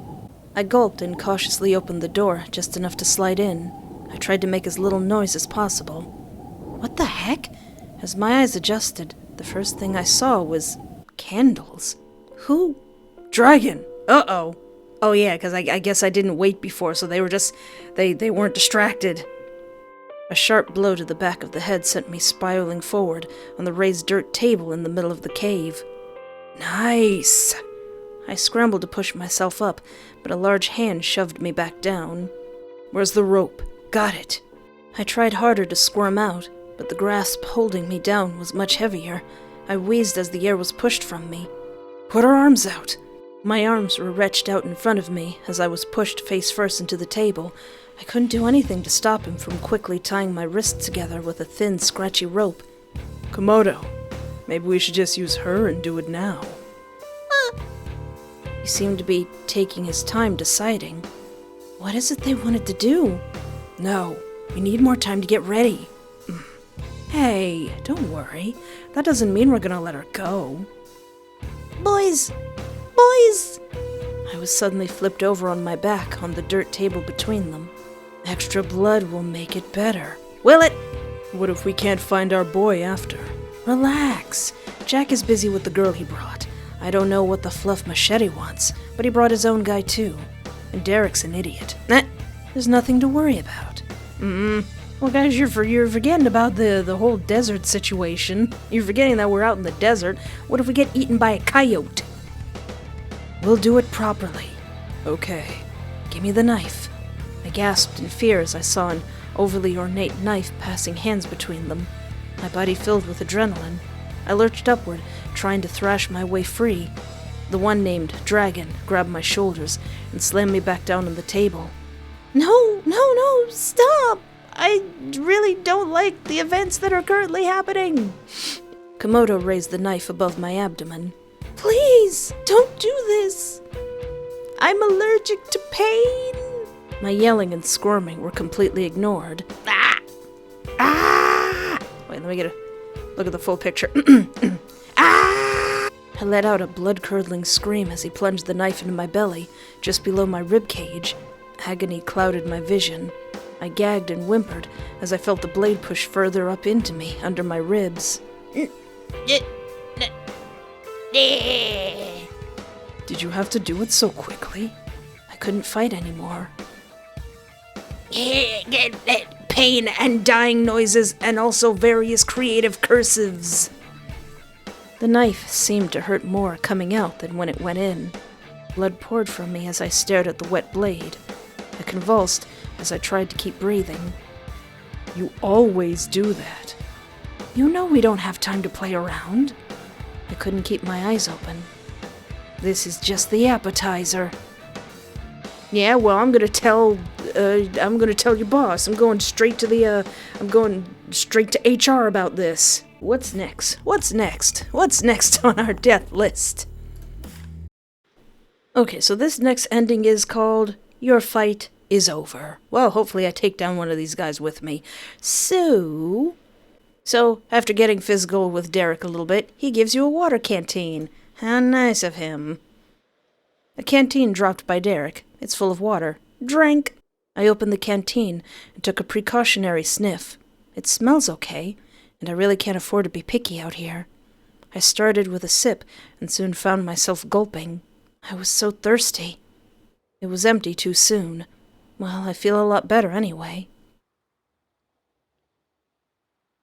I gulped and cautiously opened the door, just enough to slide in. I tried to make as little noise as possible. What the heck? As my eyes adjusted, the first thing I saw was candles. Who? Dragon! Uh-oh. Oh yeah, because I guess I didn't wait before, so they were just... They weren't distracted. A sharp blow to the back of the head sent me spiraling forward on the raised dirt table in the middle of the cave. Nice! I scrambled to push myself up, but a large hand shoved me back down. Where's the rope? Got it! I tried harder to squirm out, but the grasp holding me down was much heavier. I wheezed as the air was pushed from me. Put her arms out! My arms were reached out in front of me as I was pushed face first into the table. I couldn't do anything to stop him from quickly tying my wrists together with a thin, scratchy rope. Komodo, maybe we should just use her and do it now. He seemed to be taking his time deciding. What is it they wanted to do? No, we need more time to get ready. Hey, don't worry. That doesn't mean we're gonna let her go. Boys! Boys! I was suddenly flipped over on my back on the dirt table between them. Extra blood will make it better. Will it? What if we can't find our boy after? Relax. Jack is busy with the girl he brought. I don't know what the fluff machete wants, but he brought his own guy too. And Derek's an idiot. There's nothing to worry about. Well, guys, you're forgetting about the whole desert situation. You're forgetting that we're out in the desert. What if we get eaten by a coyote? We'll do it properly. Okay. Give me the knife. I gasped in fear as I saw an overly ornate knife passing hands between them. My body filled with adrenaline. I lurched upward, trying to thrash my way free. The one named Dragon grabbed my shoulders and slammed me back down on the table. No, stop! I really don't like the events that are currently happening. Komodo raised the knife above my abdomen. Please, don't do this. I'm allergic to pain. My yelling and squirming were completely ignored. Wait, let me get a look at the full picture. I let out a blood-curdling scream as he plunged the knife into my belly, just below my rib cage. Agony clouded my vision. I gagged and whimpered as I felt the blade push further up into me, under my ribs. Did you have to do it so quickly? I couldn't fight anymore. Pain and dying noises, and also various creative cursives. The knife seemed to hurt more coming out than when it went in. Blood poured from me as I stared at the wet blade. I convulsed as I tried to keep breathing. You always do that. You know we don't have time to play around. I couldn't keep my eyes open. This is just the appetizer. Yeah, well, I'm gonna tell your boss. I'm going straight to HR about this. What's next? What's next? What's next on our death list? Okay, so this next ending is called Your Fight is Over. Well, hopefully I take down one of these guys with me. So, after getting physical with Derek a little bit, he gives you a water canteen. How nice of him. A canteen dropped by Derek. It's full of water. Drink! I opened the canteen and took a precautionary sniff. It smells okay, and I really can't afford to be picky out here. I started with a sip and soon found myself gulping. I was so thirsty. It was empty too soon. Well, I feel a lot better anyway.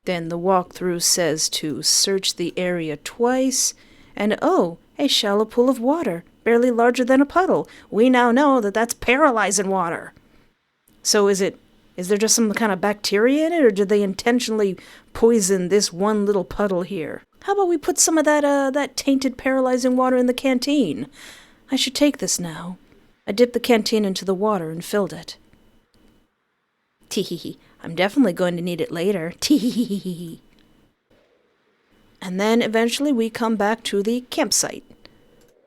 Then the walkthrough says to search the area twice, and oh, a shallow pool of water, barely larger than a puddle. We now know that that's paralyzing water. So is there just some kind of bacteria in it, or did they intentionally poison this one little puddle here? How about we put some of that tainted paralyzing water in the canteen? I should take this now. I dipped the canteen into the water and filled it. Tee-hee-hee. I'm definitely going to need it later. Tee-hee-hee-hee. And then eventually we come back to the campsite.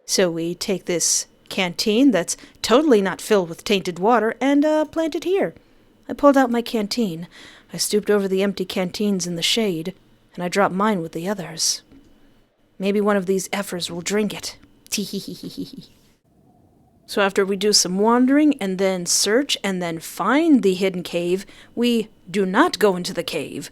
So we take this canteen that's totally not filled with tainted water and plant it here. I pulled out my canteen. I stooped over the empty canteens in the shade, and I dropped mine with the others. Maybe one of these effers will drink it. Tee-hee-hee-hee-hee. So after we do some wandering and then search and then find the hidden cave, we do not go into the cave.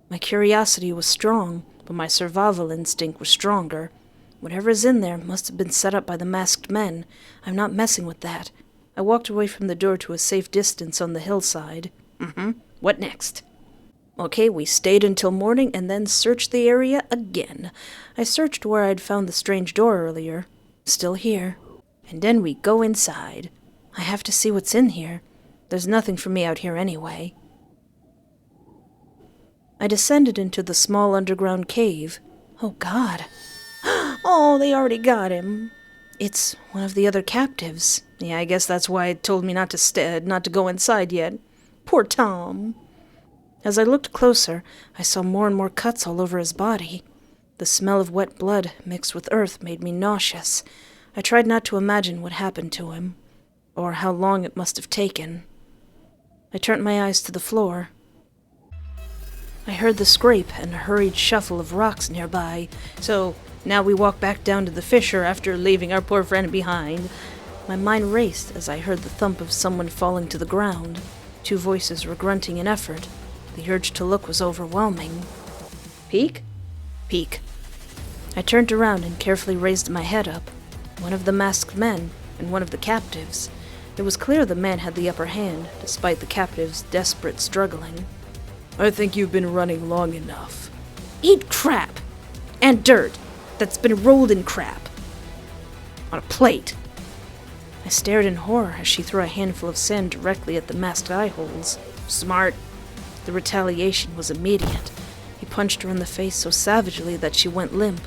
My curiosity was strong, but my survival instinct was stronger. Whatever is in there must have been set up by the masked men. I'm not messing with that. I walked away from the door to a safe distance on the hillside. What next? Okay, we stayed until morning and then searched the area again. I searched where I'd found the strange door earlier. Still here. And then we go inside. I have to see what's in here. There's nothing for me out here anyway. I descended into the small underground cave. Oh, God. Oh, they already got him. It's one of the other captives. Yeah, I guess that's why it told me not to go inside yet. Poor Tom. As I looked closer, I saw more and more cuts all over his body. The smell of wet blood mixed with earth made me nauseous. I tried not to imagine what happened to him, or how long it must have taken. I turned my eyes to the floor. I heard the scrape and a hurried shuffle of rocks nearby, so now we walk back down to the fissure after leaving our poor friend behind. My mind raced as I heard the thump of someone falling to the ground. Two voices were grunting in effort. The urge to look was overwhelming. Peek? Peek. I turned around and carefully raised my head up. One of the masked men and one of the captives. It was clear the man had the upper hand, despite the captive's desperate struggling. I think you've been running long enough. Eat crap! And dirt that's been rolled in crap. On a plate. I stared in horror as she threw a handful of sand directly at the masked eye holes. Smart. The retaliation was immediate. He punched her in the face so savagely that she went limp.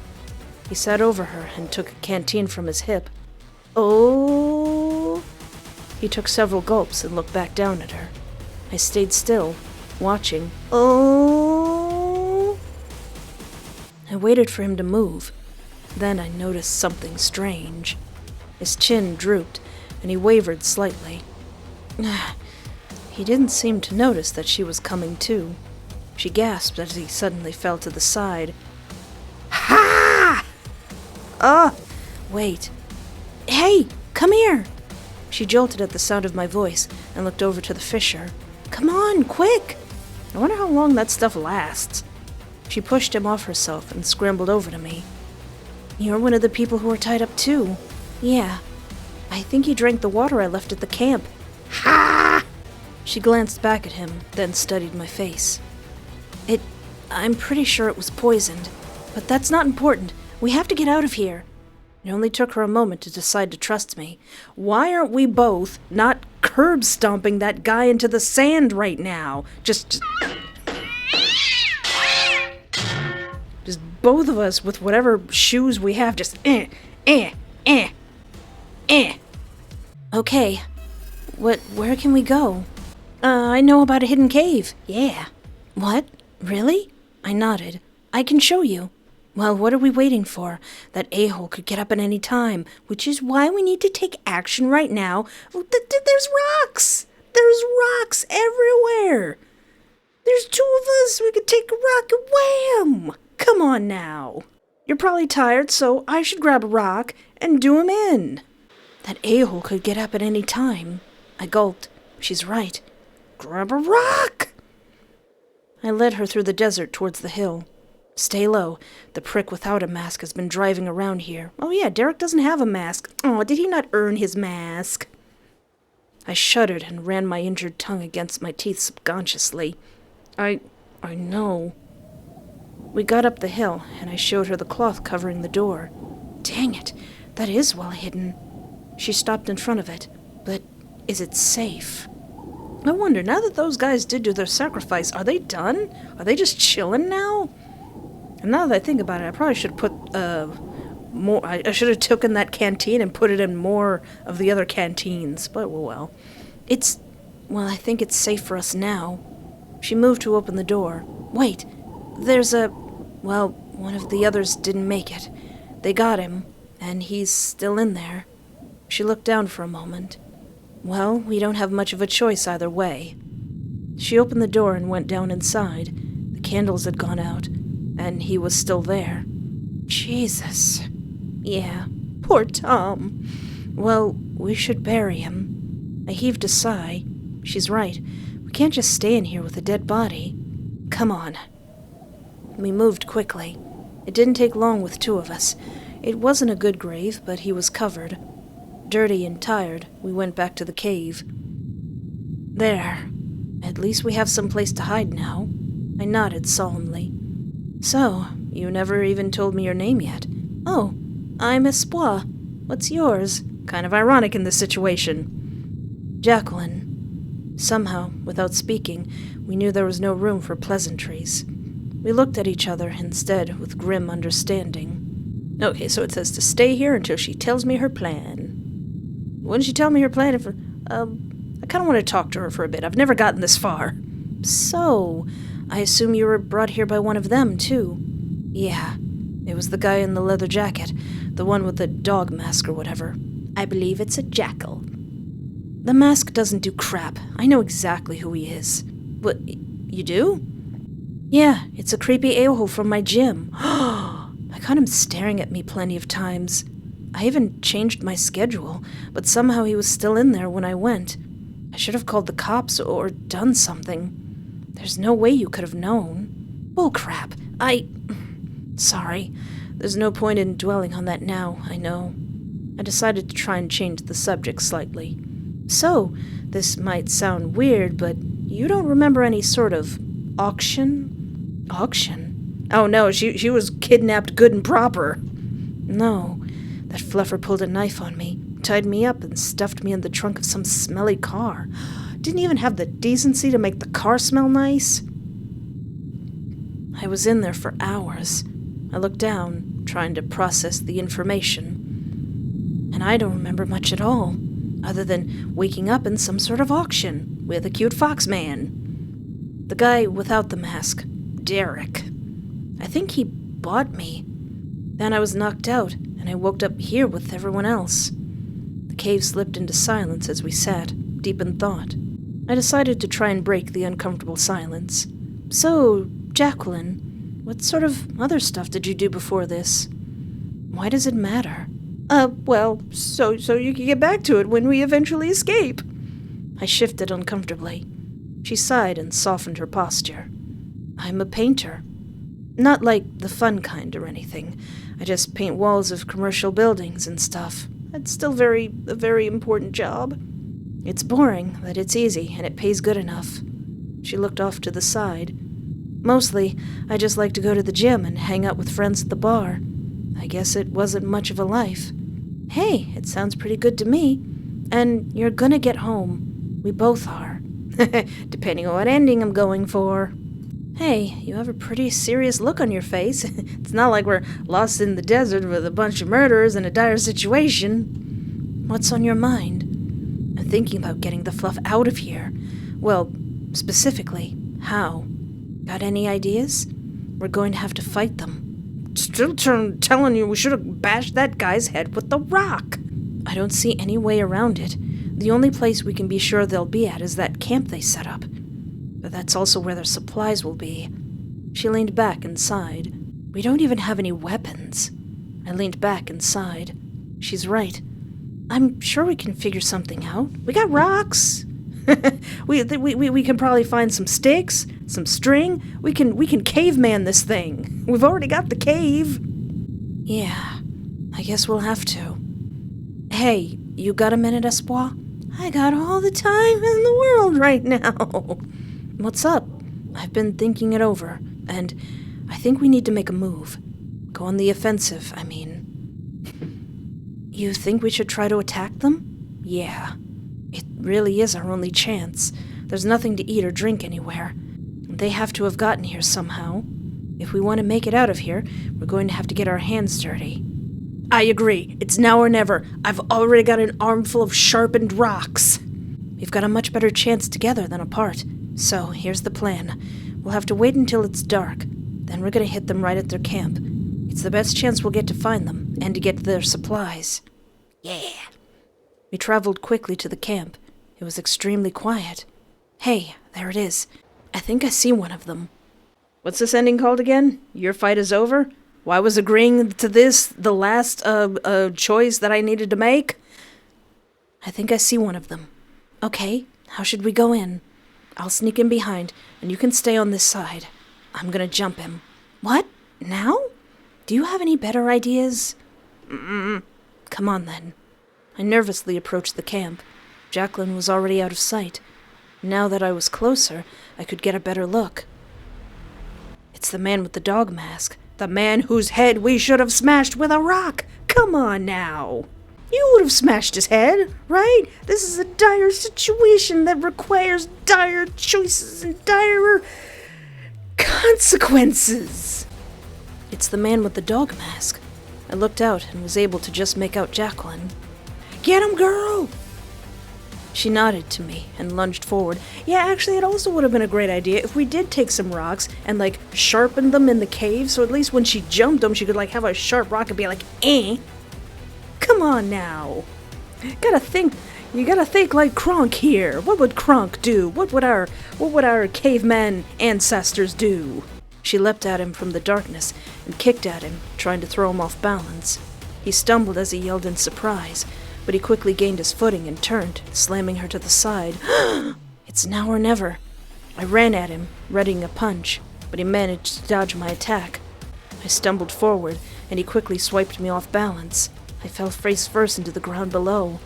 He sat over her and took a canteen from his hip. Oh! He took several gulps and looked back down at her. I stayed still, watching. Oh! I waited for him to move. Then I noticed something strange. His chin drooped, and he wavered slightly. He didn't seem to notice that she was coming too. She gasped as he suddenly fell to the side. Ha! Wait. Hey, come here! She jolted at the sound of my voice and looked over to the fissure. Come on, quick! I wonder how long that stuff lasts. She pushed him off herself and scrambled over to me. You're one of the people who are tied up too. Yeah. I think he drank the water I left at the camp. Ha! She glanced back at him, then studied my face. I'm pretty sure it was poisoned. But that's not important. We have to get out of here. It only took her a moment to decide to trust me. Why aren't we both not curb stomping that guy into the sand right now? Just... both of us with whatever shoes we have just Okay. Where can we go? I know about a hidden cave. Yeah. What? Really? I nodded. I can show you. Well, what are we waiting for? That a-hole could get up at any time, which is why we need to take action right now. There's rocks! There's rocks everywhere! There's two of us! We could take a rock and wham! Come on now. You're probably tired, so I should grab a rock and do him in. That a-hole could get up at any time. I gulped. She's right. Grab a rock! I led her through the desert towards the hill. Stay low. The prick without a mask has been driving around here. Oh yeah, Derek doesn't have a mask. Oh, did he not earn his mask? I shuddered and ran my injured tongue against my teeth subconsciously. I know. We got up the hill, and I showed her the cloth covering the door. Dang it, that is well hidden. She stopped in front of it. But is it safe? I wonder, now that those guys did do their sacrifice, are they done? Are they just chilling now? And now that I think about it, I probably should have put, more... I should have taken that canteen and put it in more of the other canteens. But, well. Well, I think it's safe for us now. She moved to open the door. Wait, there's well, one of the others didn't make it. They got him, and he's still in there. She looked down for a moment. Well, we don't have much of a choice either way. She opened the door and went down inside. The candles had gone out, and he was still there. Jesus. Yeah, poor Tom. Well, we should bury him. I heaved a sigh. She's right. We can't just stay in here with a dead body. Come on. We moved quickly. It didn't take long with two of us. It wasn't a good grave, but he was covered. Dirty and tired, we went back to the cave. There. At least we have some place to hide now. I nodded solemnly. So, you never even told me your name yet. Oh, I'm Espoir. What's yours? Kind of ironic in this situation. Jacqueline. Somehow, without speaking, we knew there was no room for pleasantries. We looked at each other instead with grim understanding. Okay, so it says to stay here until she tells me her plan. Wouldn't she tell me her plan if... I kind of want to talk to her for a bit. I've never gotten this far. So, I assume you were brought here by one of them, too. Yeah, it was the guy in the leather jacket, the one with the dog mask or whatever. I believe it's a jackal. The mask doesn't do crap. I know exactly who he is. What, you do? Yeah, it's a creepy a-hole from my gym. I caught him staring at me plenty of times. I even changed my schedule, but somehow he was still in there when I went. I should have called the cops or done something. There's no way you could have known. Bullcrap. Sorry. There's no point in dwelling on that now, I know. I decided to try and change the subject slightly. So, this might sound weird, but you don't remember any sort of auction? Auction? Oh no, she was kidnapped good and proper. No. That fluffer pulled a knife on me, tied me up, and stuffed me in the trunk of some smelly car. Didn't even have the decency to make the car smell nice. I was in there for hours. I looked down, trying to process the information. And I don't remember much at all, other than waking up in some sort of auction with a cute fox man. The guy without the mask, Derek. I think he bought me. Then I was knocked out, and I woke up here with everyone else. The cave slipped into silence as we sat, deep in thought. I decided to try and break the uncomfortable silence. So, Jacqueline, what sort of other stuff did you do before this? Why does it matter? Well, so you can get back to it when we eventually escape. I shifted uncomfortably. She sighed and softened her posture. I'm a painter. Not like the fun kind or anything. I just paint walls of commercial buildings and stuff. It's still a very important job. It's boring, but it's easy, and it pays good enough. She looked off to the side. Mostly, I just like to go to the gym and hang out with friends at the bar. I guess it wasn't much of a life. Hey, it sounds pretty good to me. And you're gonna get home. We both are. Depending on what ending I'm going for. Hey, you have a pretty serious look on your face. It's not like we're lost in the desert with a bunch of murderers in a dire situation. What's on your mind? I'm thinking about getting the fluff out of here. Well, specifically, how? Got any ideas? We're going to have to fight them. Still telling you we should have bashed that guy's head with the rock. I don't see any way around it. The only place we can be sure they'll be at is that camp they set up. But that's also where their supplies will be. She leaned back and sighed. We don't even have any weapons. I leaned back and sighed. She's right. I'm sure we can figure something out. We got rocks. we can probably find some sticks, some string. We can caveman this thing. We've already got the cave. Yeah, I guess we'll have to. Hey, you got a minute, Espoir? I got all the time in the world right now. What's up? I've been thinking it over, and I think we need to make a move. Go on the offensive, I mean. You think we should try to attack them? Yeah. It really is our only chance. There's nothing to eat or drink anywhere. They have to have gotten here somehow. If we want to make it out of here, we're going to have to get our hands dirty. I agree. It's now or never. I've already got an armful of sharpened rocks. We've got a much better chance together than apart. So, here's the plan. We'll have to wait until it's dark. Then we're going to hit them right at their camp. It's the best chance we'll get to find them, and to get their supplies. Yeah. We traveled quickly to the camp. It was extremely quiet. Hey, there it is. I think I see one of them. What's this ending called again? Your fight is over? Why was agreeing to this the last choice that I needed to make? I think I see one of them. Okay, how should we go in? I'll sneak in behind, and you can stay on this side. I'm gonna jump him. What? Now? Do you have any better ideas? Come on, then. I nervously approached the camp. Jacqueline was already out of sight. Now that I was closer, I could get a better look. It's the man with the dog mask. The man whose head we should have smashed with a rock. Come on now. You would have smashed his head, right? This is a dire situation that requires dire choices and dire consequences. It's the man with the dog mask. I looked out and was able to just make out Jacqueline. Get him, girl! She nodded to me and lunged forward. Yeah, actually, it also would have been a great idea if we did take some rocks and, sharpen them in the cave, so at least when she jumped them, she could, have a sharp rock and be like, eh. Come on now. You gotta think like Kronk here. What would Kronk do? What would our caveman ancestors do? She leapt at him from the darkness and kicked at him, trying to throw him off balance. He stumbled as he yelled in surprise, but he quickly gained his footing and turned, slamming her to the side. It's now or never. I ran at him, readying a punch, but he managed to dodge my attack. I stumbled forward, and he quickly swiped me off balance. I fell face first into the ground below.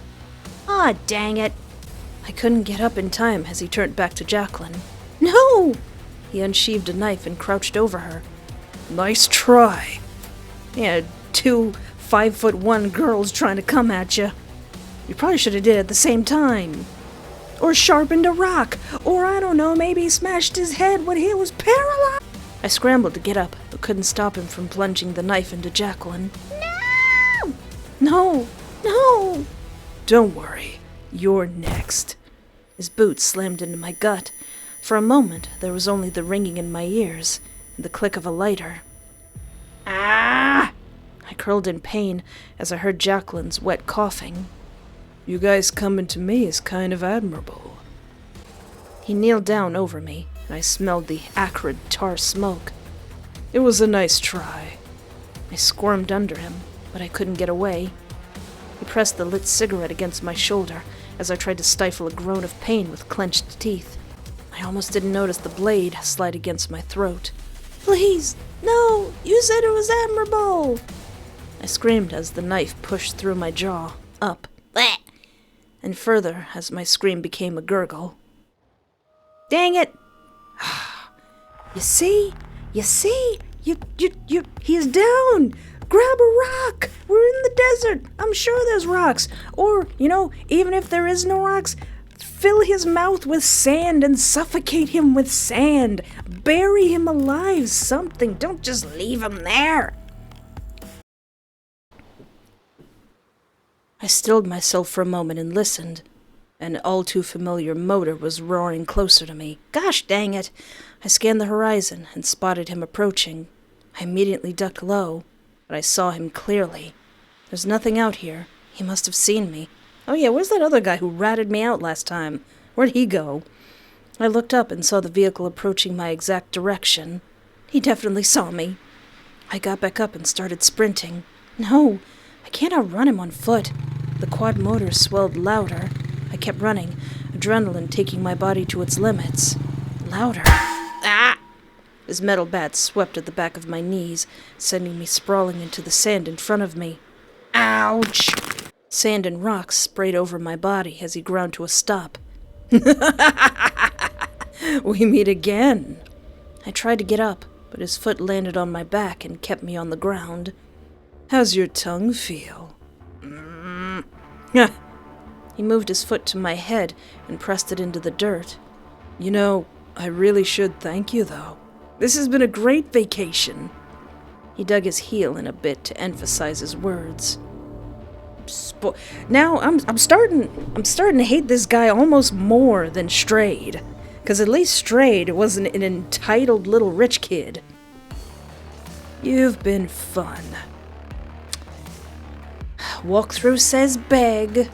Ah, dang it! I couldn't get up in time as he turned back to Jacqueline. No! He unsheathed a knife and crouched over her. Nice try. Yeah, 2 5'1" girls trying to come at you. You probably should have did it at the same time. Or sharpened a rock. Or, I don't know, maybe smashed his head when he was paralyzed. I scrambled to get up, but couldn't stop him from plunging the knife into Jacqueline. No! No! No! Don't worry. You're next. His boot slammed into my gut. For a moment, there was only the ringing in my ears and the click of a lighter. Ah! I curled in pain as I heard Jacqueline's wet coughing. You guys coming to me is kind of admirable. He kneeled down over me, and I smelled the acrid tar smoke. It was a nice try. I squirmed under him, but I couldn't get away. He pressed the lit cigarette against my shoulder as I tried to stifle a groan of pain with clenched teeth. I almost didn't notice the blade slide against my throat. Please, no! You said it was admirable! I screamed as the knife pushed through my jaw, up, bleh, and further as my scream became a gurgle. Dang it! You see? He's down! Grab a rock! We're in the desert! I'm sure there's rocks! Or, even if there is no rocks, Fill his mouth with sand and suffocate him with sand. Bury him alive, something. Don't just leave him there. I stilled myself for a moment and listened. An all-too-familiar motor was roaring closer to me. Gosh dang it! I scanned the horizon and spotted him approaching. I immediately ducked low, but I saw him clearly. There's nothing out here. He must have seen me. Oh yeah, where's that other guy who ratted me out last time? Where'd he go? I looked up and saw the vehicle approaching my exact direction. He definitely saw me. I got back up and started sprinting. No, I can't outrun him on foot. The quad motor swelled louder. I kept running, adrenaline taking my body to its limits. Louder. Ah! His metal bat swept at the back of my knees, sending me sprawling into the sand in front of me. Ouch! Sand and rocks sprayed over my body as he ground to a stop. We meet again. I tried to get up, but his foot landed on my back and kept me on the ground. How's your tongue feel? He moved his foot to my head and pressed it into the dirt. You know, I really should thank you, though. This has been a great vacation. He dug his heel in a bit to emphasize his words. Now I'm starting to hate this guy almost more than Strade, because at least Strade wasn't an entitled little rich kid. You've been fun. Walkthrough says beg.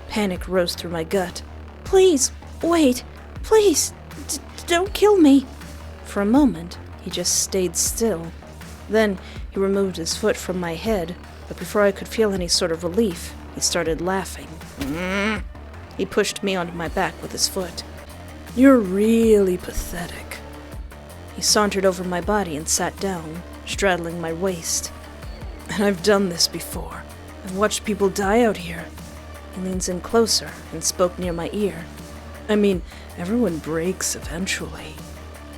Panic rose through my gut. Please, wait. Please, don't kill me. For a moment, he just stayed still. Then he removed his foot from my head, but before I could feel any sort of relief, he started laughing. He pushed me onto my back with his foot. You're really pathetic. He sauntered over my body and sat down, straddling my waist. And I've done this before. I've watched people die out here. He leans in closer and spoke near my ear. I mean, everyone breaks eventually.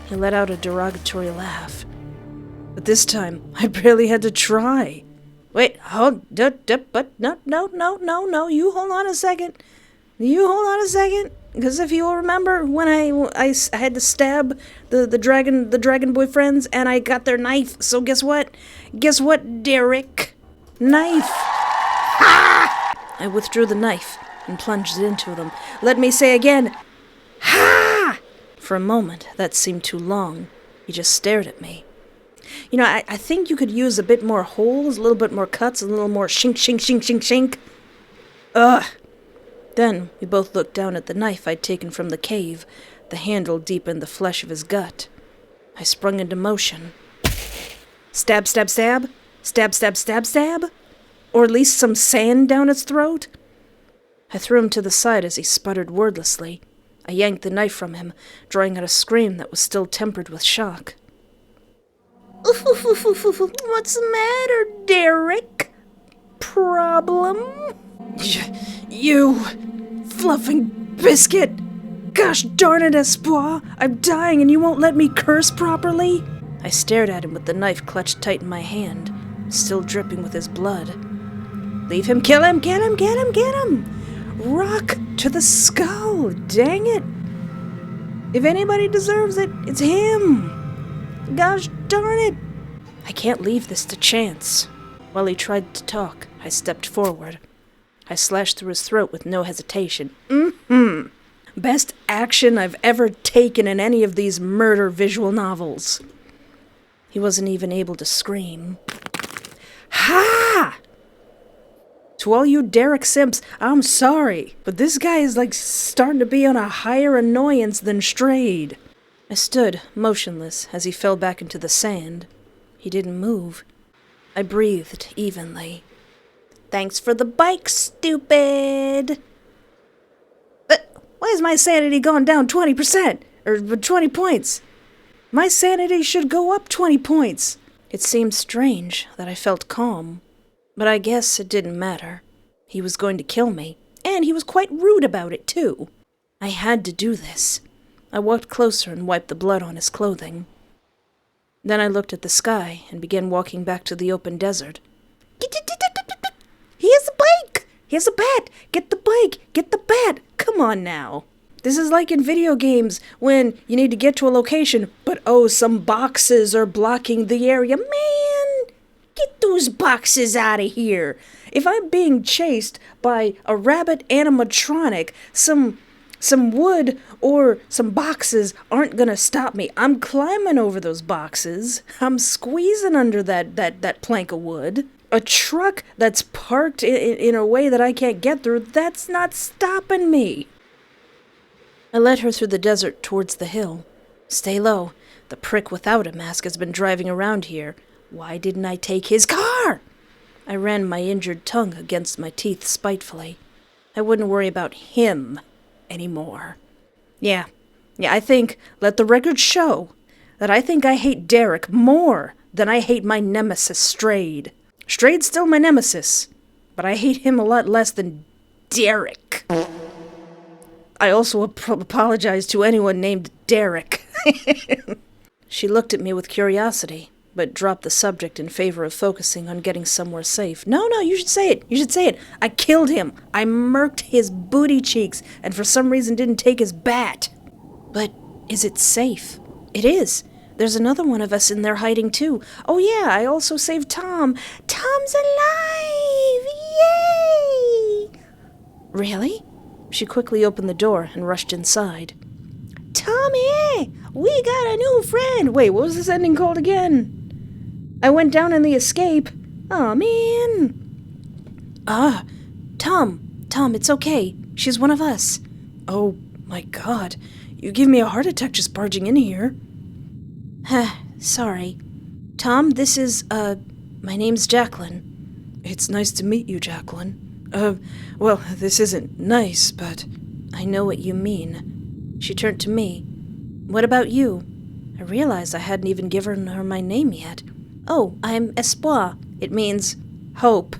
He let out a derogatory laugh. But this time, I barely had to try. Wait, but no, you hold on a second. Because if you'll remember, when I had to stab the dragon boyfriends, and I got their knife, so guess what? Guess what, Derek? Knife! Ha! I withdrew the knife and plunged it into them. Let me say again, ha! For a moment, that seemed too long. He just stared at me. You know, I think you could use a bit more holes, a little bit more cuts, a little more shink. Ugh! Then we both looked down at the knife I'd taken from the cave, the handle deep in the flesh of his gut. I sprung into motion. Stab. Stab. Or at least some sand down its throat. I threw him to the side as he sputtered wordlessly. I yanked the knife from him, drawing out a scream that was still tempered with shock. What's the matter, Derek? Problem? You fluffing biscuit! Gosh darn it, Espoir! I'm dying and you won't let me curse properly? I stared at him with the knife clutched tight in my hand, still dripping with his blood. Leave him, kill him, get him! Rock to the skull, dang it! If anybody deserves it, it's him! Gosh darn it! I can't leave this to chance. While he tried to talk, I stepped forward. I slashed through his throat with no hesitation. Best action I've ever taken in any of these murder visual novels. He wasn't even able to scream. Ha! To all you Derek simps, I'm sorry, but this guy is like starting to be on a higher annoyance than Strade. I stood, motionless, as he fell back into the sand. He didn't move. I breathed evenly. Thanks for the bike, stupid! But why is my sanity gone down 20%? Or 20 points? My sanity should go up 20 points. It seemed strange that I felt calm. But I guess it didn't matter. He was going to kill me, and he was quite rude about it, too. I had to do this. I walked closer and wiped the blood on his clothing. Then I looked at the sky and began walking back to the open desert. He has a bike! He has a bat! Get the bike! Get the bat! Come on now! This is like in video games when you need to get to a location, but oh, some boxes are blocking the area. Man, get those boxes out of here. If I'm being chased by a rabbit animatronic, some wood or some boxes aren't gonna stop me. I'm climbing over those boxes. I'm squeezing under that plank of wood. A truck that's parked in a way that I can't get through, that's not stopping me. I led her through the desert towards the hill. Stay low. The prick without a mask has been driving around here. Why didn't I take his car? I ran my injured tongue against my teeth spitefully. I wouldn't worry about him anymore. Yeah, I think, let the record show, that I think I hate Derek more than I hate my nemesis, Strade. Strade's still my nemesis, but I hate him a lot less than Derek. I also apologize to anyone named Derek. She looked at me with curiosity, but dropped the subject in favor of focusing on getting somewhere safe. No, you should say it. You should say it. I killed him. I murked his booty cheeks, and for some reason didn't take his bat. But is it safe? It is. There's another one of us in there hiding too. Oh yeah, I also saved Tom. Tom's alive! Yay! Really? She quickly opened the door and rushed inside. Tommy! We got a new friend! Wait, what was this ending called again? I went down in the escape. Aw, man. Tom, it's okay. She's one of us. Oh, my God. You give me a heart attack just barging in here. Sorry. Tom, this is, my name's Jacqueline. It's nice to meet you, Jacqueline. Well, this isn't nice, but I know what you mean. She turned to me. What about you? I realized I hadn't even given her my name yet. Oh, I'm Espoir. It means hope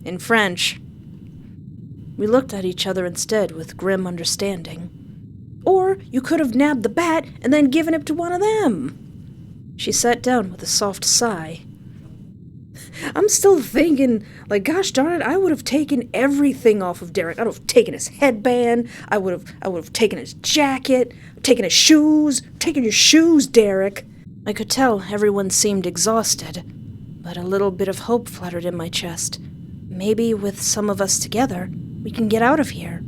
in French. We looked at each other instead with grim understanding. Or you could have nabbed the bat and then given it to one of them. She sat down with a soft sigh. I'm still thinking, like, gosh darn it, I would have taken everything off of Derek. I would have taken his headband. I would have taken his jacket, taken his shoes. Taken your shoes, Derek. I could tell everyone seemed exhausted, but a little bit of hope fluttered in my chest. Maybe with some of us together, we can get out of here.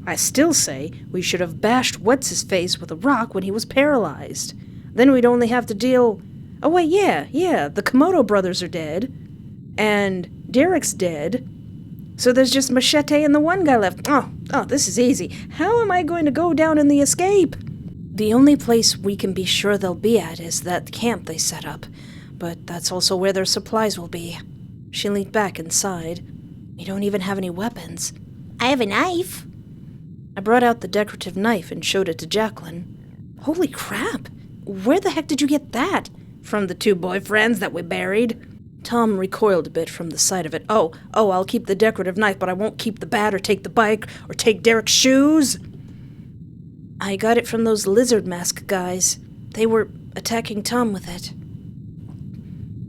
I still say we should have bashed What's-His-Face with a rock when he was paralyzed. Then we'd only have to deal... Oh, wait, yeah, the Komodo brothers are dead. And Derek's dead. So there's just Machete and the one guy left. Oh, this is easy. How am I going to go down in the escape? The only place we can be sure they'll be at is that camp they set up. But that's also where their supplies will be. She leaned back and sighed. We don't even have any weapons. I have a knife. I brought out the decorative knife and showed it to Jacqueline. Holy crap! Where the heck did you get that? From the 2 boyfriends that we buried. Tom recoiled a bit from the sight of it. Oh, I'll keep the decorative knife, but I won't keep the bat or take the bike or take Derek's shoes. I got it from those lizard mask guys. They were attacking Tom with it.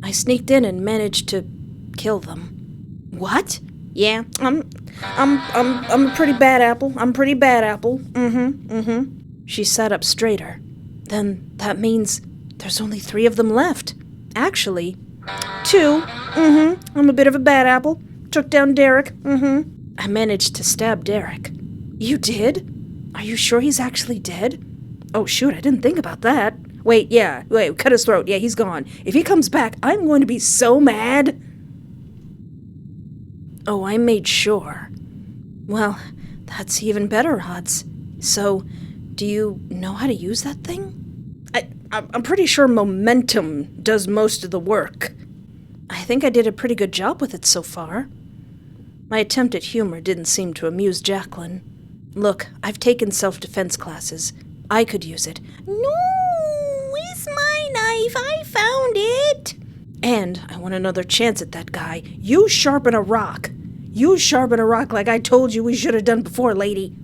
I sneaked in and managed to kill them. What? Yeah, I'm a pretty bad apple. She sat up straighter. Then that means there's only 3 of them left. Actually, 2. I'm a bit of a bad apple. Took down Derek. I managed to stab Derek. You did? Are you sure he's actually dead? Oh, shoot, I didn't think about that. Wait, cut his throat. Yeah, he's gone. If he comes back, I'm going to be so mad. Oh, I made sure. Well, that's even better odds. So, do you know how to use that thing? I'm pretty sure momentum does most of the work. I think I did a pretty good job with it so far. My attempt at humor didn't seem to amuse Jacqueline. Look, I've taken self-defense classes. I could use it. No, it's my knife. I found it. And I want another chance at that guy. You sharpen a rock. You sharpen a rock like I told you we should have done before, lady.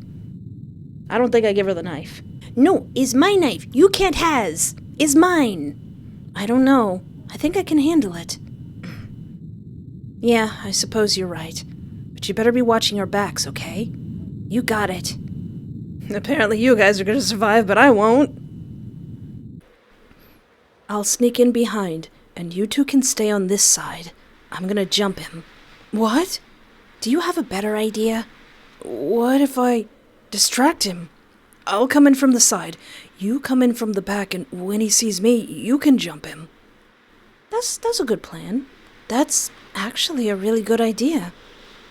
I don't think I give her the knife. No, it's my knife. You can't has. It's mine. I don't know. I think I can handle it. Yeah, I suppose you're right. But you better be watching your backs, okay? You got it. Apparently you guys are gonna survive, but I won't. I'll sneak in behind, and you two can stay on this side. I'm gonna jump him. What? Do you have a better idea? What if I distract him? I'll come in from the side. You come in from the back, and when he sees me, you can jump him. That's a good plan. That's actually a really good idea.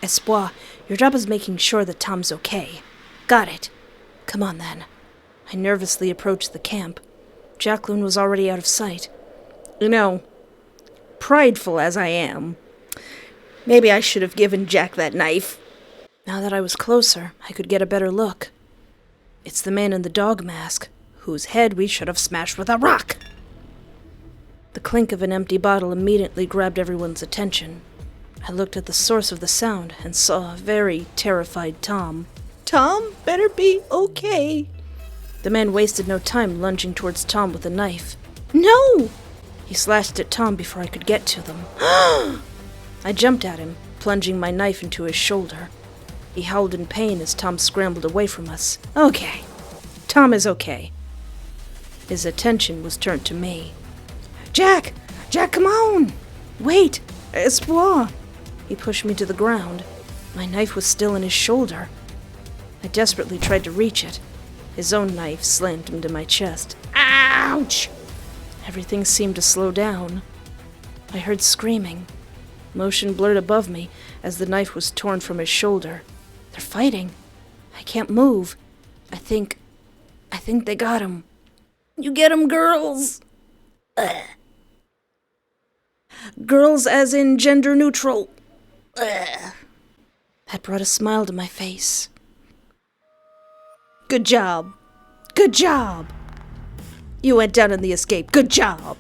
Espoir, your job is making sure that Tom's okay. Got it. Come on, then. I nervously approached the camp. Jacqueline was already out of sight. You know, prideful as I am, maybe I should have given Jack that knife. Now that I was closer, I could get a better look. It's the man in the dog mask, whose head we should have smashed with a rock. The clink of an empty bottle immediately grabbed everyone's attention. I looked at the source of the sound and saw a very terrified Tom. Tom, better be okay. The man wasted no time lunging towards Tom with a knife. No! He slashed at Tom before I could get to them. I jumped at him, plunging my knife into his shoulder. He howled in pain as Tom scrambled away from us. Okay. Tom is okay. His attention was turned to me. Jack! Jack, come on! Wait! Espoir! He pushed me to the ground. My knife was still in his shoulder. I desperately tried to reach it. His own knife slammed into my chest. Ouch! Everything seemed to slow down. I heard screaming. Motion blurred above me as the knife was torn from his shoulder. They're fighting. I can't move. I think they got him. You get him, girls! Ugh. Girls as in gender neutral. Ugh. That brought a smile to my face. Good job. Good job. You went down in the escape. Good job.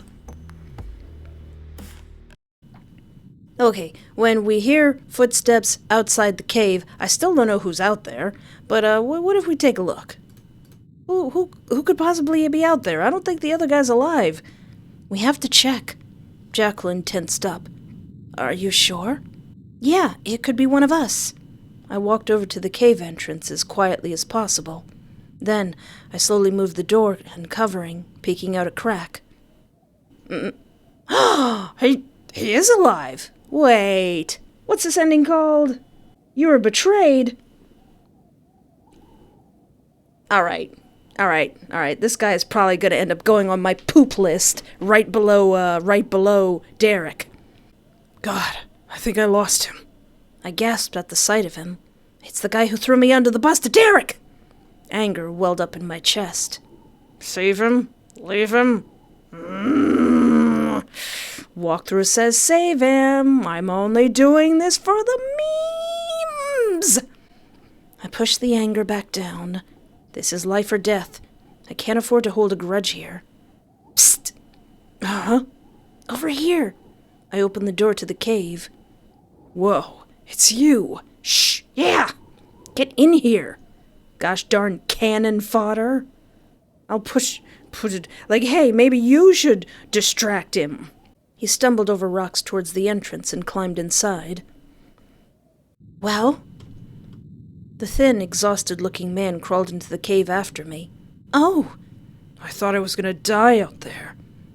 Okay, when we hear footsteps outside the cave, I still don't know who's out there, but what if we take a look? Who could possibly be out there? I don't think the other guy's alive. We have to check. Jacqueline tensed up. Are you sure? Yeah, it could be one of us. I walked over to the cave entrance as quietly as possible. Then, I slowly moved the door and covering, peeking out a crack. He is alive! Wait, what's this ending called? You were betrayed. Alright. This guy is probably gonna end up going on my poop list right below Derek. God, I think I lost him. I gasped at the sight of him. It's the guy who threw me under the bus to Derek! Anger welled up in my chest. Save him? Leave him? Walkthrough says save him. I'm only doing this for the memes. I pushed the anger back down. This is life or death. I can't afford to hold a grudge here. Psst! Uh-huh. Over here. I opened the door to the cave. Whoa, it's you. Shh, yeah. Get in here. Gosh darn cannon fodder. I'll put it like, hey, maybe you should distract him. He stumbled over rocks towards the entrance and climbed inside. Well? The thin, exhausted-looking man crawled into the cave after me. Oh! I thought I was gonna die out there.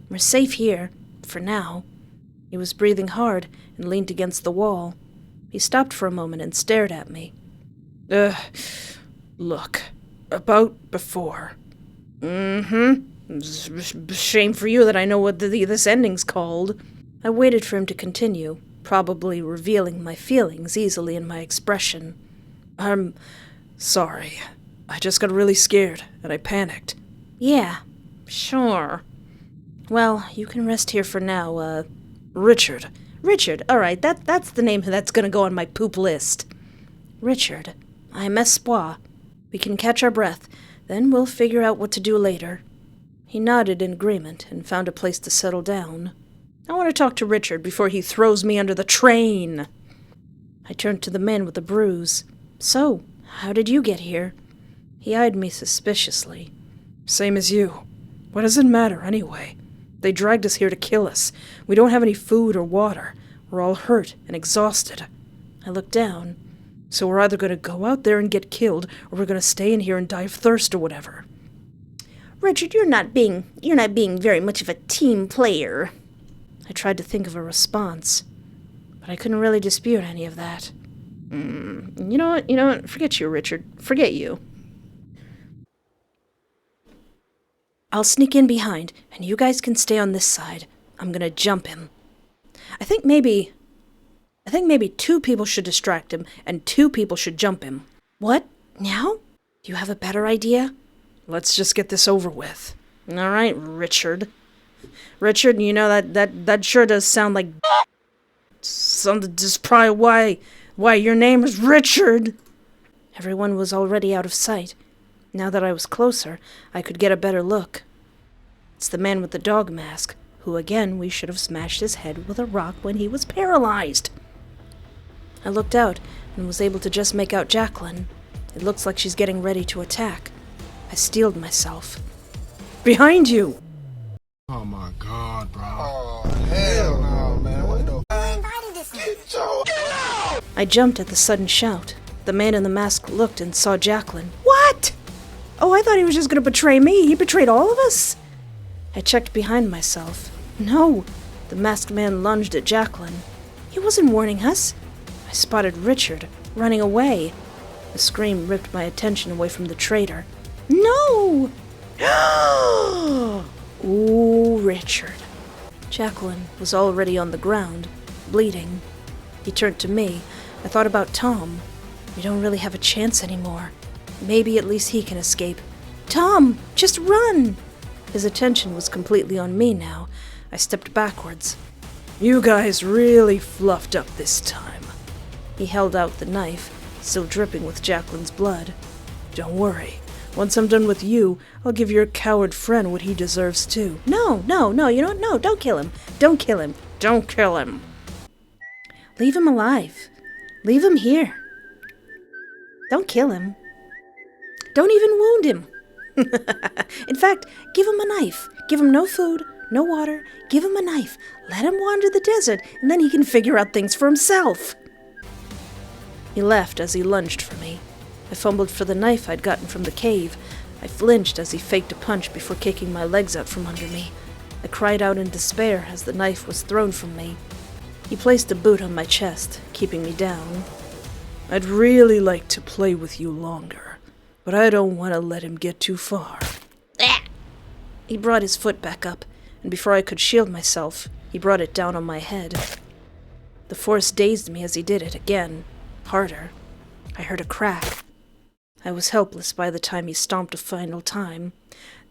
We're safe here, for now. He was breathing hard and leaned against the wall. He stopped for a moment and stared at me. Look, about before. Shame for you that I know what this ending's called. I waited for him to continue, probably revealing my feelings easily in my expression. I'm sorry. I just got really scared, and I panicked. Yeah, sure. Well, you can rest here for now, Richard. Richard, alright, that's the name that's gonna go on my poop list. Richard, I'm Espoir. We can catch our breath, then we'll figure out what to do later. He nodded in agreement and found a place to settle down. I want to talk to Richard before he throws me under the train. I turned to the man with the bruise. So, how did you get here? He eyed me suspiciously. Same as you. What does it matter, anyway? They dragged us here to kill us. We don't have any food or water. We're all hurt and exhausted. I looked down. So we're either going to go out there and get killed, or we're going to stay in here and die of thirst or whatever. Richard, you're not being very much of a team player. I tried to think of a response, but I couldn't really dispute any of that. You know what? Forget you, Richard. Forget you. I'll sneak in behind, and you guys can stay on this side. I'm gonna jump him. I think maybe 2 people should distract him, and 2 people should jump him. What? Now? Do you have a better idea? Let's just get this over with. All right, Richard. Richard, you know that sure does sound like something. Just probably why your name is Richard. Everyone was already out of sight. Now that I was closer, I could get a better look. It's the man with the dog mask, who again we should have smashed his head with a rock when he was paralyzed. I looked out and was able to just make out Jacqueline. It looks like she's getting ready to attack. I steeled myself. Behind you! Oh my God, bro. Oh, hell no, man. What the I jumped at the sudden shout. The man in the mask looked and saw Jacqueline. What? Oh, I thought he was just going to betray me. He betrayed all of us? I checked behind myself. No, the masked man lunged at Jacqueline. He wasn't warning us. I spotted Richard, running away. A scream ripped my attention away from the traitor. No! Ooh, Richard. Jacqueline was already on the ground, bleeding. He turned to me. I thought about Tom. We don't really have a chance anymore. Maybe at least he can escape. Tom, just run! His attention was completely on me now. I stepped backwards. You guys really fluffed up this time. He held out the knife, still dripping with Jacqueline's blood. Don't worry. Once I'm done with you, I'll give your coward friend what he deserves too. No, you know what? No, don't kill him. Don't kill him. Don't kill him. Leave him alive. Leave him here. Don't kill him. Don't even wound him. In fact, give him a knife. Give him no food, no water. Give him a knife. Let him wander the desert, and then he can figure out things for himself. He left as he lunged for me. I fumbled for the knife I'd gotten from the cave. I flinched as he faked a punch before kicking my legs out from under me. I cried out in despair as the knife was thrown from me. He placed a boot on my chest, keeping me down. I'd really like to play with you longer, but I don't want to let him get too far. He brought his foot back up, and before I could shield myself, he brought it down on my head. The force dazed me as he did it again, harder. I heard a crack. I was helpless by the time he stomped a final time.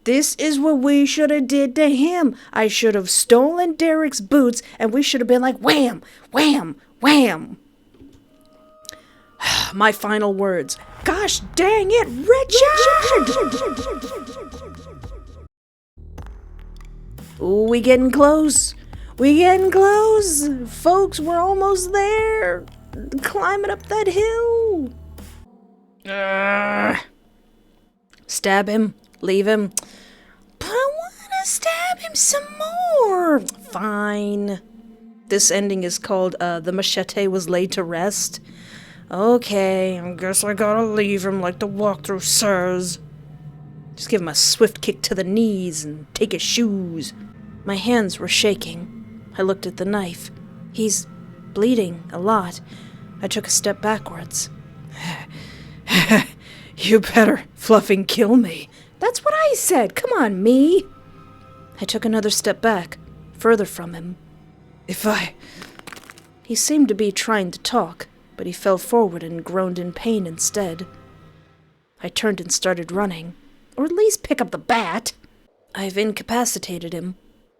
This is what we should have did to him. I should have stolen Derek's boots, and we should have been like, wham, wham, wham. My final words. Gosh dang it, Richard! Ooh, we getting close. We getting close. Folks, we're almost there. Climbing up that hill. Stab him. Leave him. But I want to stab him some more. Fine. This ending is called, The Machete Was Laid to Rest. Okay, I guess I gotta leave him like the walkthrough says. Just give him a swift kick to the knees and take his shoes. My hands were shaking. I looked at the knife. He's bleeding a lot. I took a step backwards. You better fluffing kill me. That's what I said. Come on, me. I took another step back, further from him. He seemed to be trying to talk, but he fell forward and groaned in pain instead. I turned and started running, or at least pick up the bat. I've incapacitated him.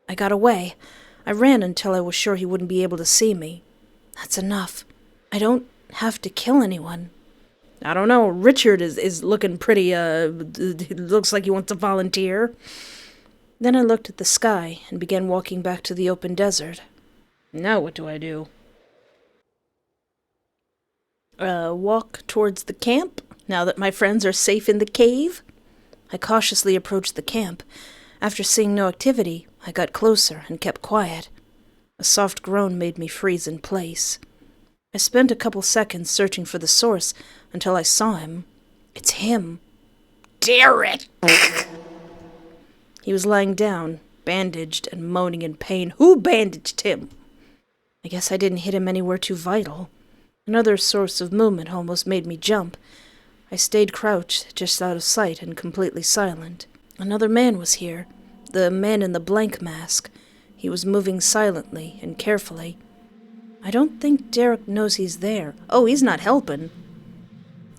I got away. I ran until I was sure he wouldn't be able to see me. That's enough. I don't have to kill anyone. I don't know. Richard is looking pretty, it looks like he wants to volunteer. Then I looked at the sky and began walking back to the open desert. Now what do I do? Walk towards the camp, now that my friends are safe in the cave? I cautiously approached the camp. After seeing no activity, I got closer and kept quiet. A soft groan made me freeze in place. I spent a couple seconds searching for the source until I saw him. It's him. Derek! He was lying down, bandaged and moaning in pain. Who bandaged him? I guess I didn't hit him anywhere too vital. Another source of movement almost made me jump. I stayed crouched, just out of sight and completely silent. Another man was here. The man in the blank mask. He was moving silently and carefully. I don't think Derek knows he's there. Oh, he's not helping.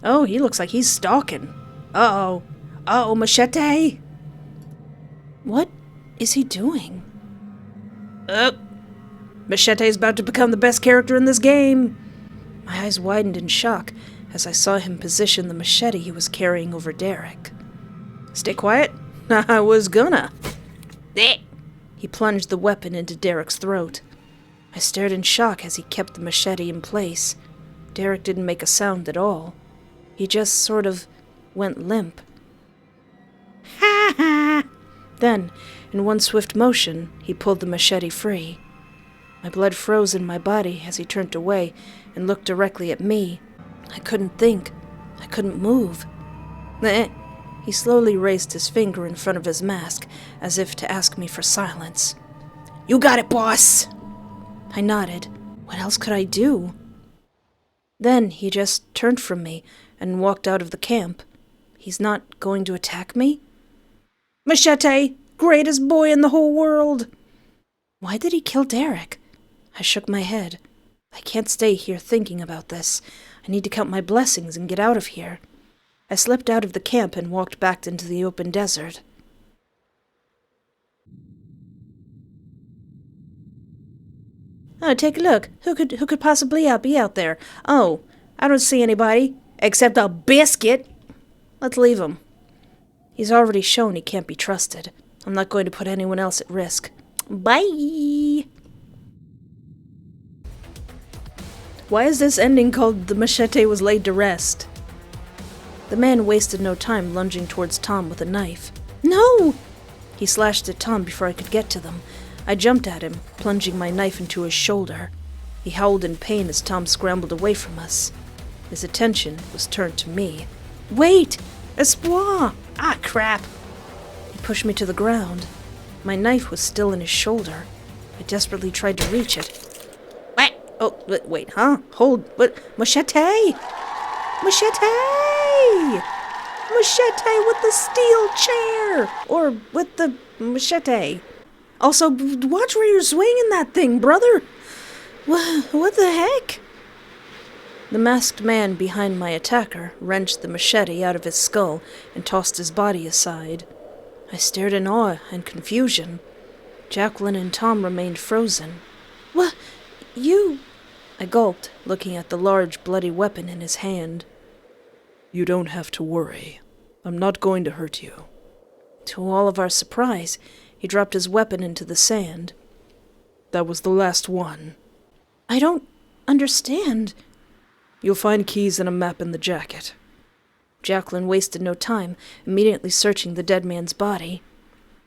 Oh, he looks like he's stalking. Uh-oh. Uh-oh, machete! What is he doing? Machete's about to become the best character in this game. My eyes widened in shock as I saw him position the machete he was carrying over Derek. Stay quiet. I was gonna. He plunged the weapon into Derek's throat. I stared in shock as he kept the machete in place. Derek didn't make a sound at all. He just sort of went limp. Ha ha! Then, in one swift motion, he pulled the machete free. My blood froze in my body as he turned away and looked directly at me. I couldn't think. I couldn't move. He slowly raised his finger in front of his mask, as if to ask me for silence. You got it, boss! I nodded. What else could I do? Then he just turned from me and walked out of the camp. He's not going to attack me? Machete! Greatest boy in the whole world! Why did he kill Derek? I shook my head. I can't stay here thinking about this. I need to count my blessings and get out of here. I slipped out of the camp and walked back into the open desert. Oh, take a look. Who could possibly be out there? Oh, I don't see anybody, except a biscuit. Let's leave him. He's already shown he can't be trusted. I'm not going to put anyone else at risk. Bye! Why is this ending called The Machete Was Laid to Rest? The man wasted no time lunging towards Tom with a knife. No! He slashed at Tom before I could get to them. I jumped at him, plunging my knife into his shoulder. He howled in pain as Tom scrambled away from us. His attention was turned to me. Wait! Espoir! Ah, crap! He pushed me to the ground. My knife was still in his shoulder. I desperately tried to reach it. What? Oh, wait, huh? Hold, what? Machete! Machete! Machete with the steel chair! Or with the machete. Also, watch where you're swinging that thing, brother! What the heck? The masked man behind my attacker wrenched the machete out of his skull and tossed his body aside. I stared in awe and confusion. Jacqueline and Tom remained frozen. What? You... I gulped, looking at the large, bloody weapon in his hand. You don't have to worry. I'm not going to hurt you. To all of our surprise, he dropped his weapon into the sand. That was the last one. I don't understand. You'll find keys and a map in the jacket. Jacqueline wasted no time, immediately searching the dead man's body.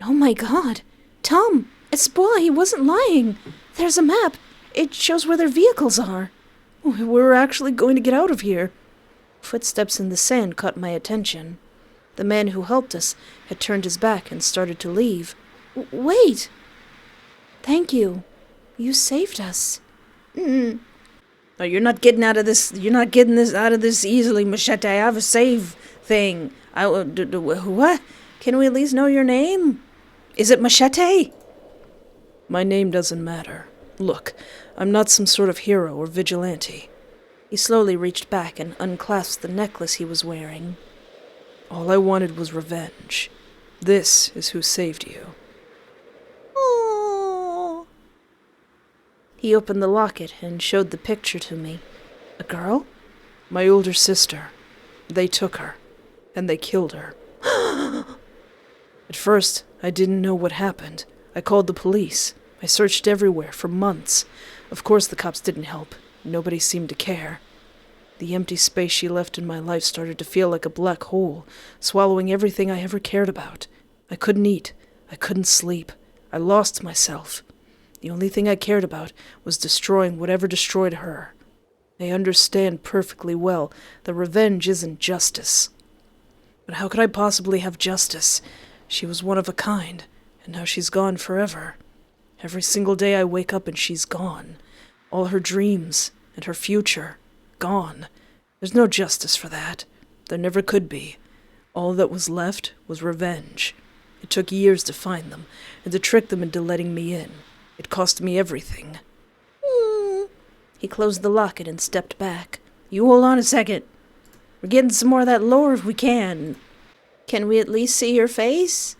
Oh my God! Tom! Espoir, he wasn't lying! There's a map! It shows where their vehicles are! We're actually going to get out of here! Footsteps in the sand caught my attention. The man who helped us had turned his back and started to leave. Wait! Thank you. You saved us. No, you're not getting out of this. You're not getting this out of this easily, Machete. I have a save thing. What? Can we at least know your name? Is it Machete? My name doesn't matter. Look, I'm not some sort of hero or vigilante. He slowly reached back and unclasped the necklace he was wearing. All I wanted was revenge. This is who saved you. Oh. He opened the locket and showed the picture to me. A girl? My older sister. They took her, and they killed her. At first, I didn't know what happened. I called the police. I searched everywhere for months. Of course the cops didn't help. Nobody seemed to care. The empty space she left in my life started to feel like a black hole, swallowing everything I ever cared about. I couldn't eat. I couldn't sleep. I lost myself. The only thing I cared about was destroying whatever destroyed her. I understand perfectly well that revenge isn't justice. But how could I possibly have justice? She was one of a kind, and now she's gone forever. Every single day I wake up and she's gone. All her dreams and her future, gone. There's no justice for that. There never could be. All that was left was revenge. It took years to find them, and to trick them into letting me in. It cost me everything. He closed the locket and stepped back. You hold on a second. We're getting some more of that lore if we can. Can we at least see your face?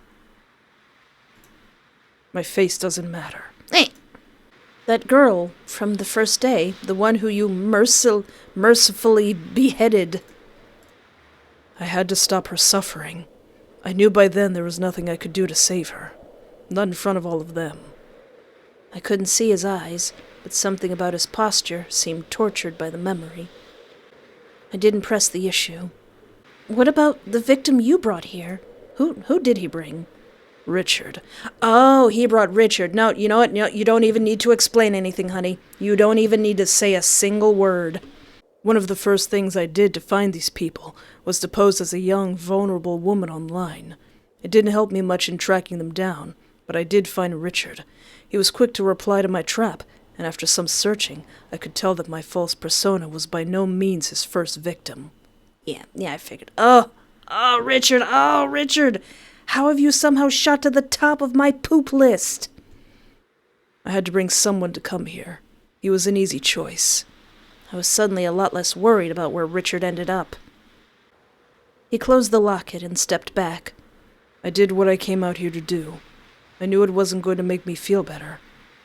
My face doesn't matter. Hey! That girl from the first day, the one who you mercifully beheaded. I had to stop her suffering. I knew by then there was nothing I could do to save her. Not in front of all of them. I couldn't see his eyes, but something about his posture seemed tortured by the memory. I didn't press the issue. What about the victim you brought here? Who did he bring? Richard. Oh, he brought Richard. No, you know what? No, you don't even need to explain anything, honey. You don't even need to say a single word. One of the first things I did to find these people was to pose as a young, vulnerable woman online. It didn't help me much in tracking them down, but I did find Richard. He was quick to reply to my trap, and after some searching, I could tell that my false persona was by no means his first victim. Yeah, I figured. Oh, Richard! How have you somehow shot to the top of my poop list? I had to bring someone to come here. He was an easy choice. I was suddenly a lot less worried about where Richard ended up. He closed the locket and stepped back. I did what I came out here to do. I knew it wasn't going to make me feel better.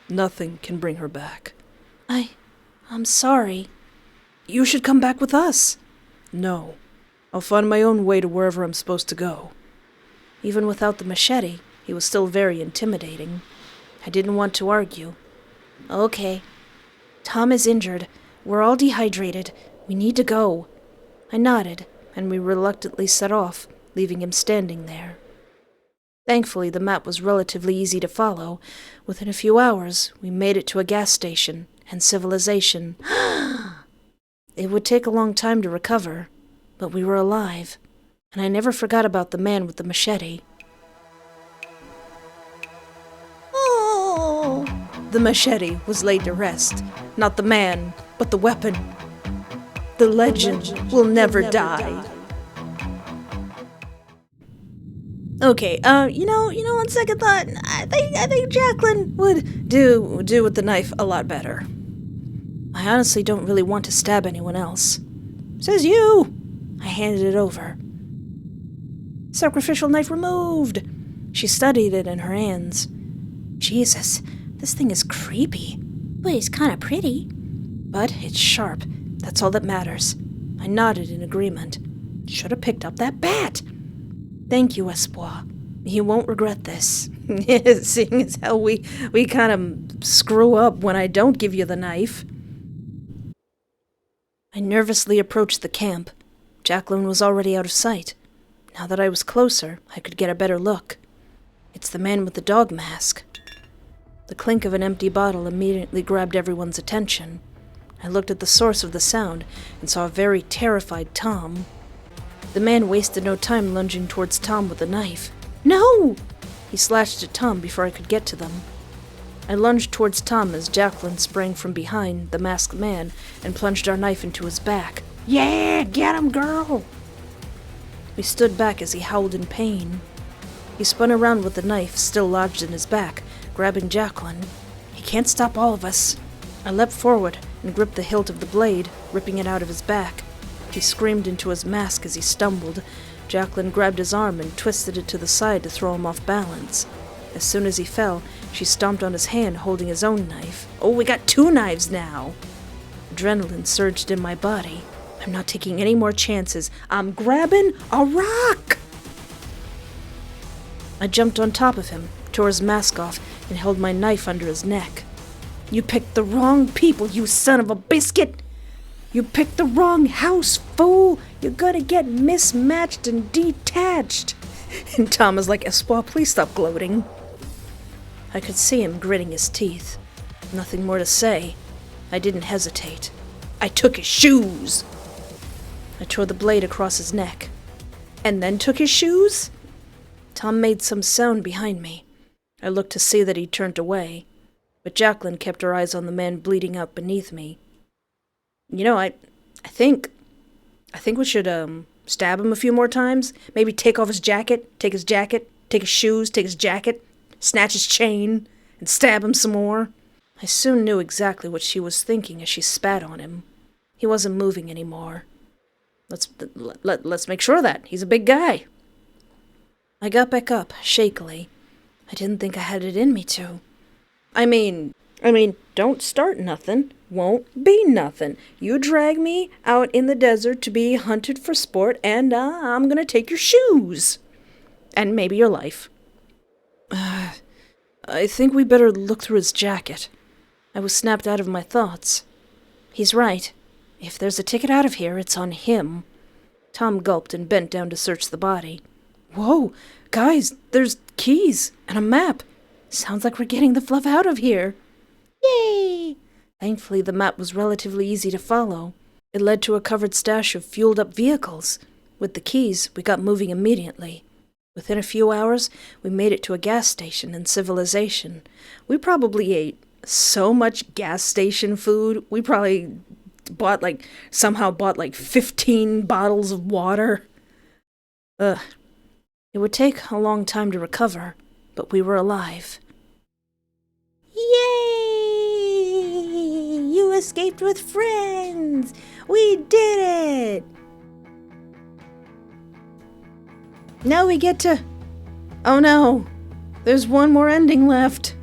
Nothing can bring her back. I'm sorry. You should come back with us. No. I'll find my own way to wherever I'm supposed to go. Even without the machete, he was still very intimidating. I didn't want to argue. Okay. Tom is injured. We're all dehydrated. We need to go. I nodded, and we reluctantly set off, leaving him standing there. Thankfully, the map was relatively easy to follow. Within a few hours, we made it to a gas station and civilization. It would take a long time to recover, but we were alive, and I never forgot about the man with the machete. Oh! The machete was laid to rest. Not the man, but the weapon. The legend will never die. Okay, on second thought, I think Jacqueline would do with the knife a lot better. I honestly don't really want to stab anyone else. Says you! I handed it over. Sacrificial knife removed! She studied it in her hands. Jesus, this thing is creepy. But it's kind of pretty. But it's sharp. That's all that matters. I nodded in agreement. Should have picked up that bat. Thank you, Espoir. You won't regret this. Seeing as how we kind of screw up when I don't give you the knife. I nervously approached the camp. Jacqueline was already out of sight. Now that I was closer, I could get a better look. It's the man with the dog mask. The clink of an empty bottle immediately grabbed everyone's attention. I looked at the source of the sound and saw a very terrified Tom. The man wasted no time lunging towards Tom with a knife. No! He slashed at Tom before I could get to them. I lunged towards Tom as Jacqueline sprang from behind the masked man and plunged our knife into his back. Yeah, get him, girl! We stood back as he howled in pain. He spun around with the knife still lodged in his back, grabbing Jacqueline. He can't stop all of us. I leapt forward and gripped the hilt of the blade, ripping it out of his back. He screamed into his mask as he stumbled. Jacqueline grabbed his arm and twisted it to the side to throw him off balance. As soon as he fell, she stomped on his hand, holding his own knife. Oh, we got 2 knives now! Adrenaline surged in my body. I'm not taking any more chances. I'm grabbing a rock! I jumped on top of him, tore his mask off, and held my knife under his neck. You picked the wrong people, you son of a biscuit! You picked the wrong house, fool! You're gonna get mismatched and detached! And Tom is like, Espoir, please stop gloating. I could see him gritting his teeth. Nothing more to say. I didn't hesitate. I took his shoes. I tore the blade across his neck. And then took his shoes? Tom made some sound behind me. I looked to see that he turned away, but Jacqueline kept her eyes on the man bleeding out beneath me. You know, I think we should, stab him a few more times. Maybe take off his jacket, take his shoes, take his jacket, snatch his chain, and stab him some more. I soon knew exactly what she was thinking as she spat on him. He wasn't moving anymore. Let's make sure of that. He's a big guy. I got back up, shakily. I didn't think I had it in me to. I mean, don't start nothing. Won't be nothing. You drag me out in the desert to be hunted for sport, and I'm gonna take your shoes. And maybe your life. I think we better look through his jacket. I was snapped out of my thoughts. He's right. If there's a ticket out of here, it's on him. Tom gulped and bent down to search the body. Whoa, guys, there's keys and a map. Sounds like we're getting the fluff out of here. Yay! Thankfully, the map was relatively easy to follow. It led to a covered stash of fueled-up vehicles. With the keys, we got moving immediately. Within a few hours, we made it to a gas station in civilization. We probably ate so much gas station food. We probably somehow bought 15 bottles of water. It would take a long time to recover, but we were alive. Yay! You escaped with friends! We did it! Now we get to... Oh no! There's one more ending left.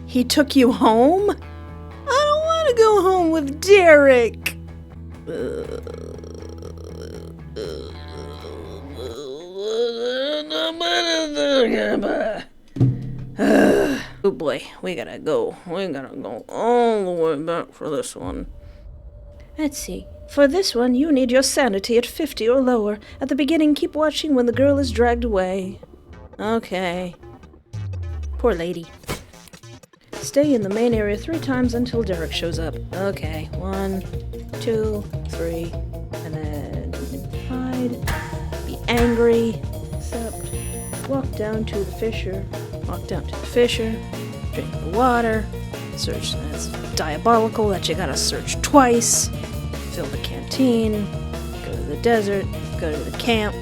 He took you home? I don't want to go home with Derek! Oh boy, we gotta go. We gotta go all the way back for this one. Let's see. For this one, you need your sanity at 50 or lower. At the beginning, keep watching when the girl is dragged away. Okay. Poor lady. Stay in the main area 3 times until Derek shows up. Okay. 1, 2, 3, and then hide. Be angry. Accept. Walk down to the fissure. Walk down to the fissure. Drink the water. Search. That's diabolical that you gotta search twice. Fill the canteen. Go to the desert. Go to the camp.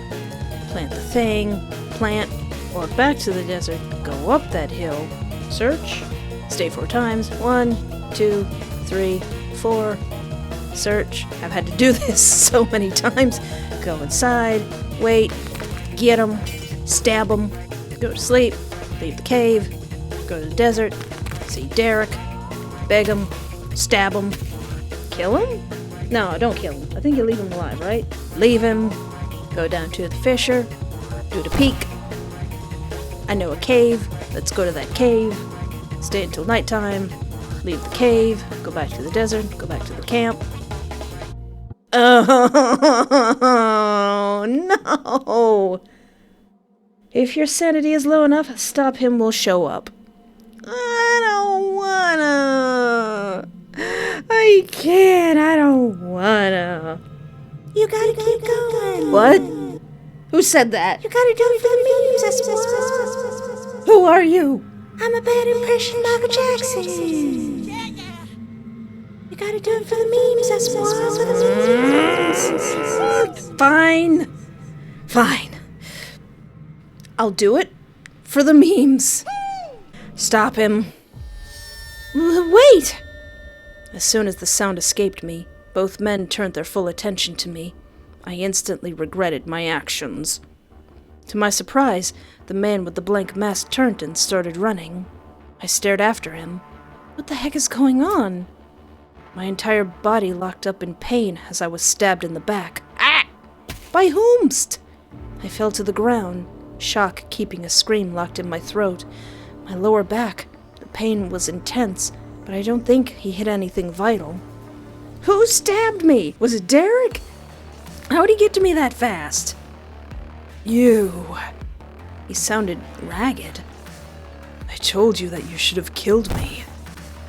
Plant the thing. Plant. Walk back to the desert. Go up that hill. Search. Stay 4 times. 1, 2, 3, 4. Search. I've had to do this so many times. Go inside. Wait. Get him. Stab him. Go to sleep. Leave the cave. Go to the desert. See Derek. Beg him. Stab him. Kill him? No, don't kill him. I think you leave him alive, right? Leave him. Go down to the fissure. Do the peak. I know a cave. Let's go to that cave. Stay until nighttime. Leave the cave. Go back to the desert. Go back to the camp. Oh, no! If your sanity is low enough, stop him will show up. I don't wanna. I can't. I don't wanna. You gotta keep going. What? Who said that? You gotta do it for the memes, I Who are you? I'm a bad impression of Michael Jackson. You gotta do it for the memes, Fine. Fine. I'll do it for the memes. Stop him. Wait! As soon as the sound escaped me, both men turned their full attention to me. I instantly regretted my actions. To my surprise, the man with the blank mask turned and started running. I stared after him. What the heck is going on? My entire body locked up in pain as I was stabbed in the back. Ah! By whomst? I fell to the ground, shock keeping a scream locked in my throat. My lower back, the pain was intense, but I don't think he hit anything vital. Who stabbed me? Was it Derek? How'd he get to me that fast? You. He sounded ragged. I told you that you should have killed me.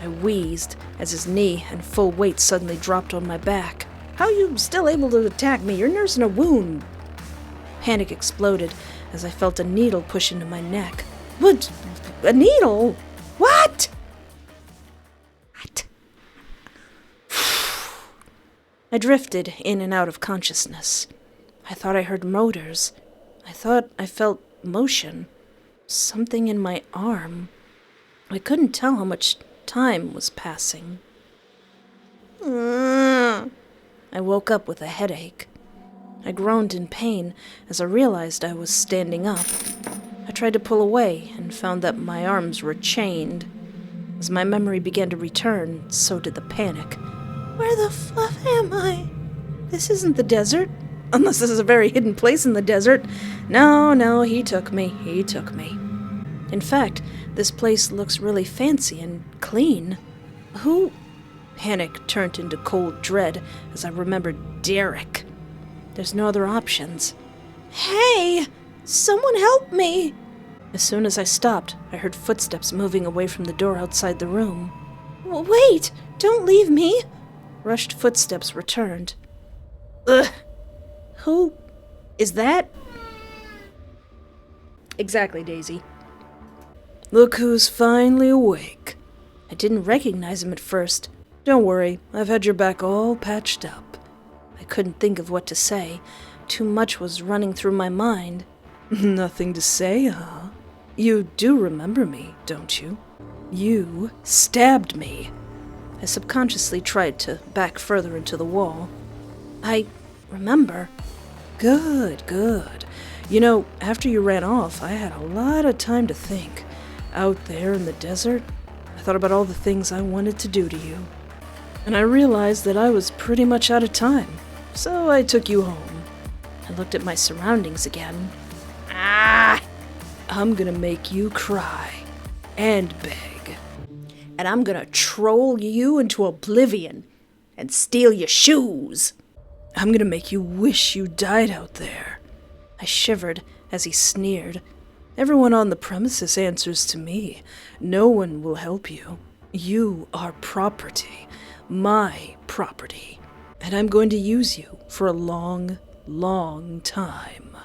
I wheezed as his knee and full weight suddenly dropped on my back. How are you still able to attack me? You're nursing a wound. Panic exploded as I felt a needle push into my neck. What? A needle? What? What? I drifted in and out of consciousness. I thought I heard motors. I thought I felt motion. Something in my arm. I couldn't tell how much time was passing. I woke up with a headache. I groaned in pain as I realized I was standing up. I tried to pull away and found that my arms were chained. As my memory began to return, so did the panic. Where the fluff am I? This isn't the desert. Unless this is a very hidden place in the desert. No, he took me. In fact, this place looks really fancy and clean. Who? Panic turned into cold dread as I remembered Derek. There's no other options. Hey! Someone help me! As soon as I stopped, I heard footsteps moving away from the door outside the room. Wait! Don't leave me! Rushed footsteps returned. Ugh! Who is that? Exactly, Daisy. Look who's finally awake. I didn't recognize him at first. Don't worry, I've had your back all patched up. I couldn't think of what to say. Too much was running through my mind. Nothing to say, huh? You do remember me, don't you? You stabbed me. I subconsciously tried to back further into the wall. I remember. Good. You know, after you ran off, I had a lot of time to think. Out there in the desert, I thought about all the things I wanted to do to you. And I realized that I was pretty much out of time, so I took you home. I looked at my surroundings again. I'm gonna make you cry. And beg. And I'm gonna troll you into oblivion. And steal your shoes. I'm gonna make you wish you died out there. I shivered as he sneered. Everyone on the premises answers to me. No one will help you. You are property. My property. And I'm going to use you for a long, long time.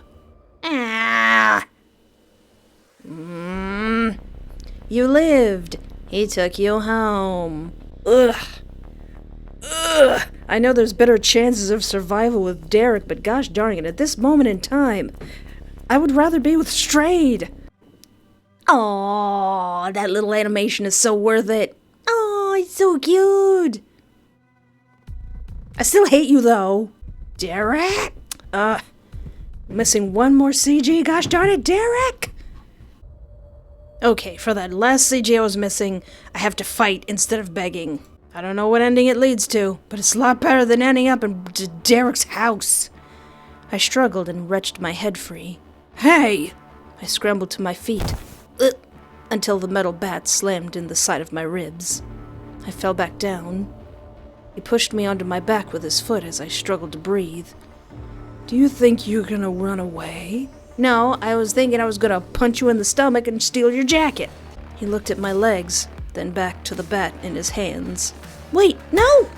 You lived. He took you home. Ugh. I know there's better chances of survival with Derek, but gosh darn it, at this moment in time, I would rather be with STRADE. Aww, that little animation is so worth it. Aww, it's so cute. I still hate you, though. Derek? Missing one more CG, gosh darn it, Derek! Okay, for that last CG I was missing, I have to fight instead of begging. I don't know what ending it leads to, but it's a lot better than ending up in Derek's house. I struggled and wrenched my head free. Hey! I scrambled to my feet, until the metal bat slammed in the side of my ribs. I fell back down. He pushed me onto my back with his foot as I struggled to breathe. Do you think you're gonna run away? No, I was thinking I was gonna punch you in the stomach and steal your jacket. He looked at my legs, then back to the bat in his hands. Wait, no!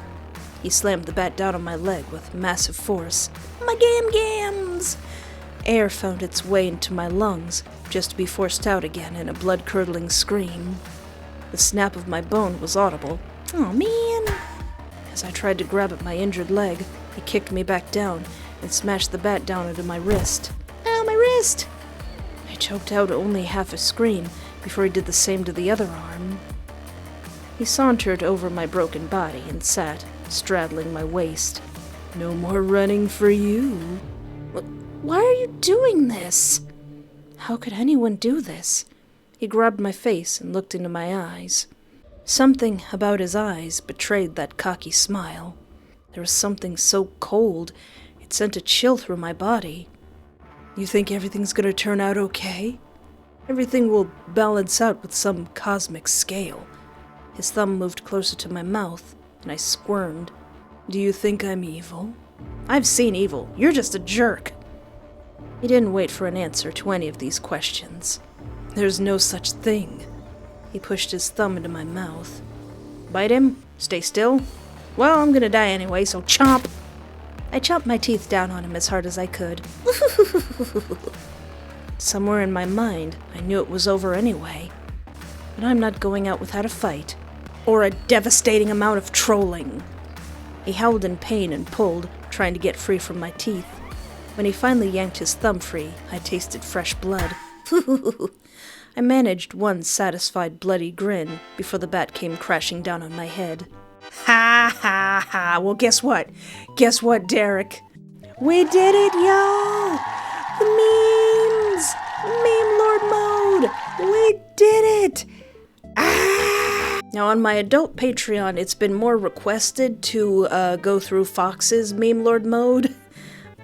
He slammed the bat down on my leg with massive force. My gams! Air found its way into my lungs, just to be forced out again in a blood-curdling scream. The snap of my bone was audible. Oh, man! As I tried to grab at my injured leg, he kicked me back down and smashed the bat down into my wrist. Ow, my wrist! I choked out only half a scream before he did the same to the other arm. He sauntered over my broken body and sat, straddling my waist. No more running for you. Why are you doing this? How could anyone do this? He grabbed my face and looked into my eyes. Something about his eyes betrayed that cocky smile. There was something so cold, it sent a chill through my body. You think everything's gonna turn out okay? Everything will balance out with some cosmic scale. His thumb moved closer to my mouth, and I squirmed. Do you think I'm evil? I've seen evil. You're just a jerk. He didn't wait for an answer to any of these questions. There's no such thing. He pushed his thumb into my mouth. Bite him? Stay still? Well, I'm gonna die anyway, so chomp! I chomped my teeth down on him as hard as I could. Somewhere in my mind, I knew it was over anyway. But I'm not going out without a fight. Or a devastating amount of trolling. He howled in pain and pulled, trying to get free from my teeth. When he finally yanked his thumb free, I tasted fresh blood. I managed one satisfied bloody grin before the bat came crashing down on my head. Ha ha ha! Well, guess what? Guess what, Derek? We did it, y'all! The memes! MEMELORD mode! We did it! Ah! Now, on my adult Patreon, it's been more requested to go through Fox's MEMELORD mode.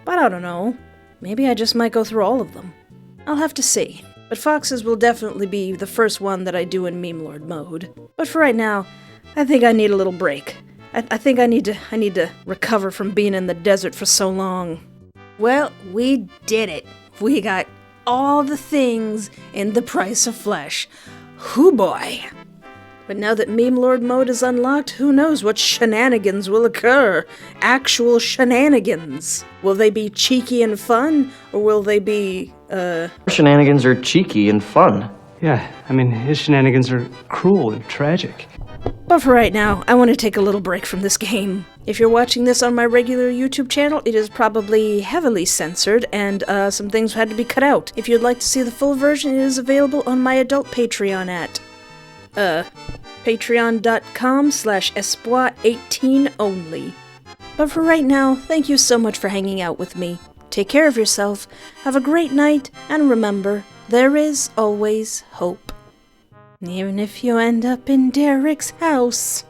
But I don't know. Maybe I just might go through all of them. I'll have to see. But Fox's will definitely be the first one that I do in MEMELORD mode. But for right now, I think I need a little break. I think I need to recover from being in the desert for so long. Well, we did it. We got all the things in the price of flesh. Hoo boy! But now that MEMELORD mode is unlocked, who knows what shenanigans will occur? Actual shenanigans. Will they be cheeky and fun, or will they be, Shenanigans are cheeky and fun. Yeah, I mean, his shenanigans are cruel and tragic. But for right now, I want to take a little break from this game. If you're watching this on my regular YouTube channel, it is probably heavily censored, and some things had to be cut out. If you'd like to see the full version, it is available on my adult Patreon at, patreon.com/espoir18 only. But for right now, thank you so much for hanging out with me. Take care of yourself, have a great night, and remember, there is always hope. Even if you end up in Derek's house.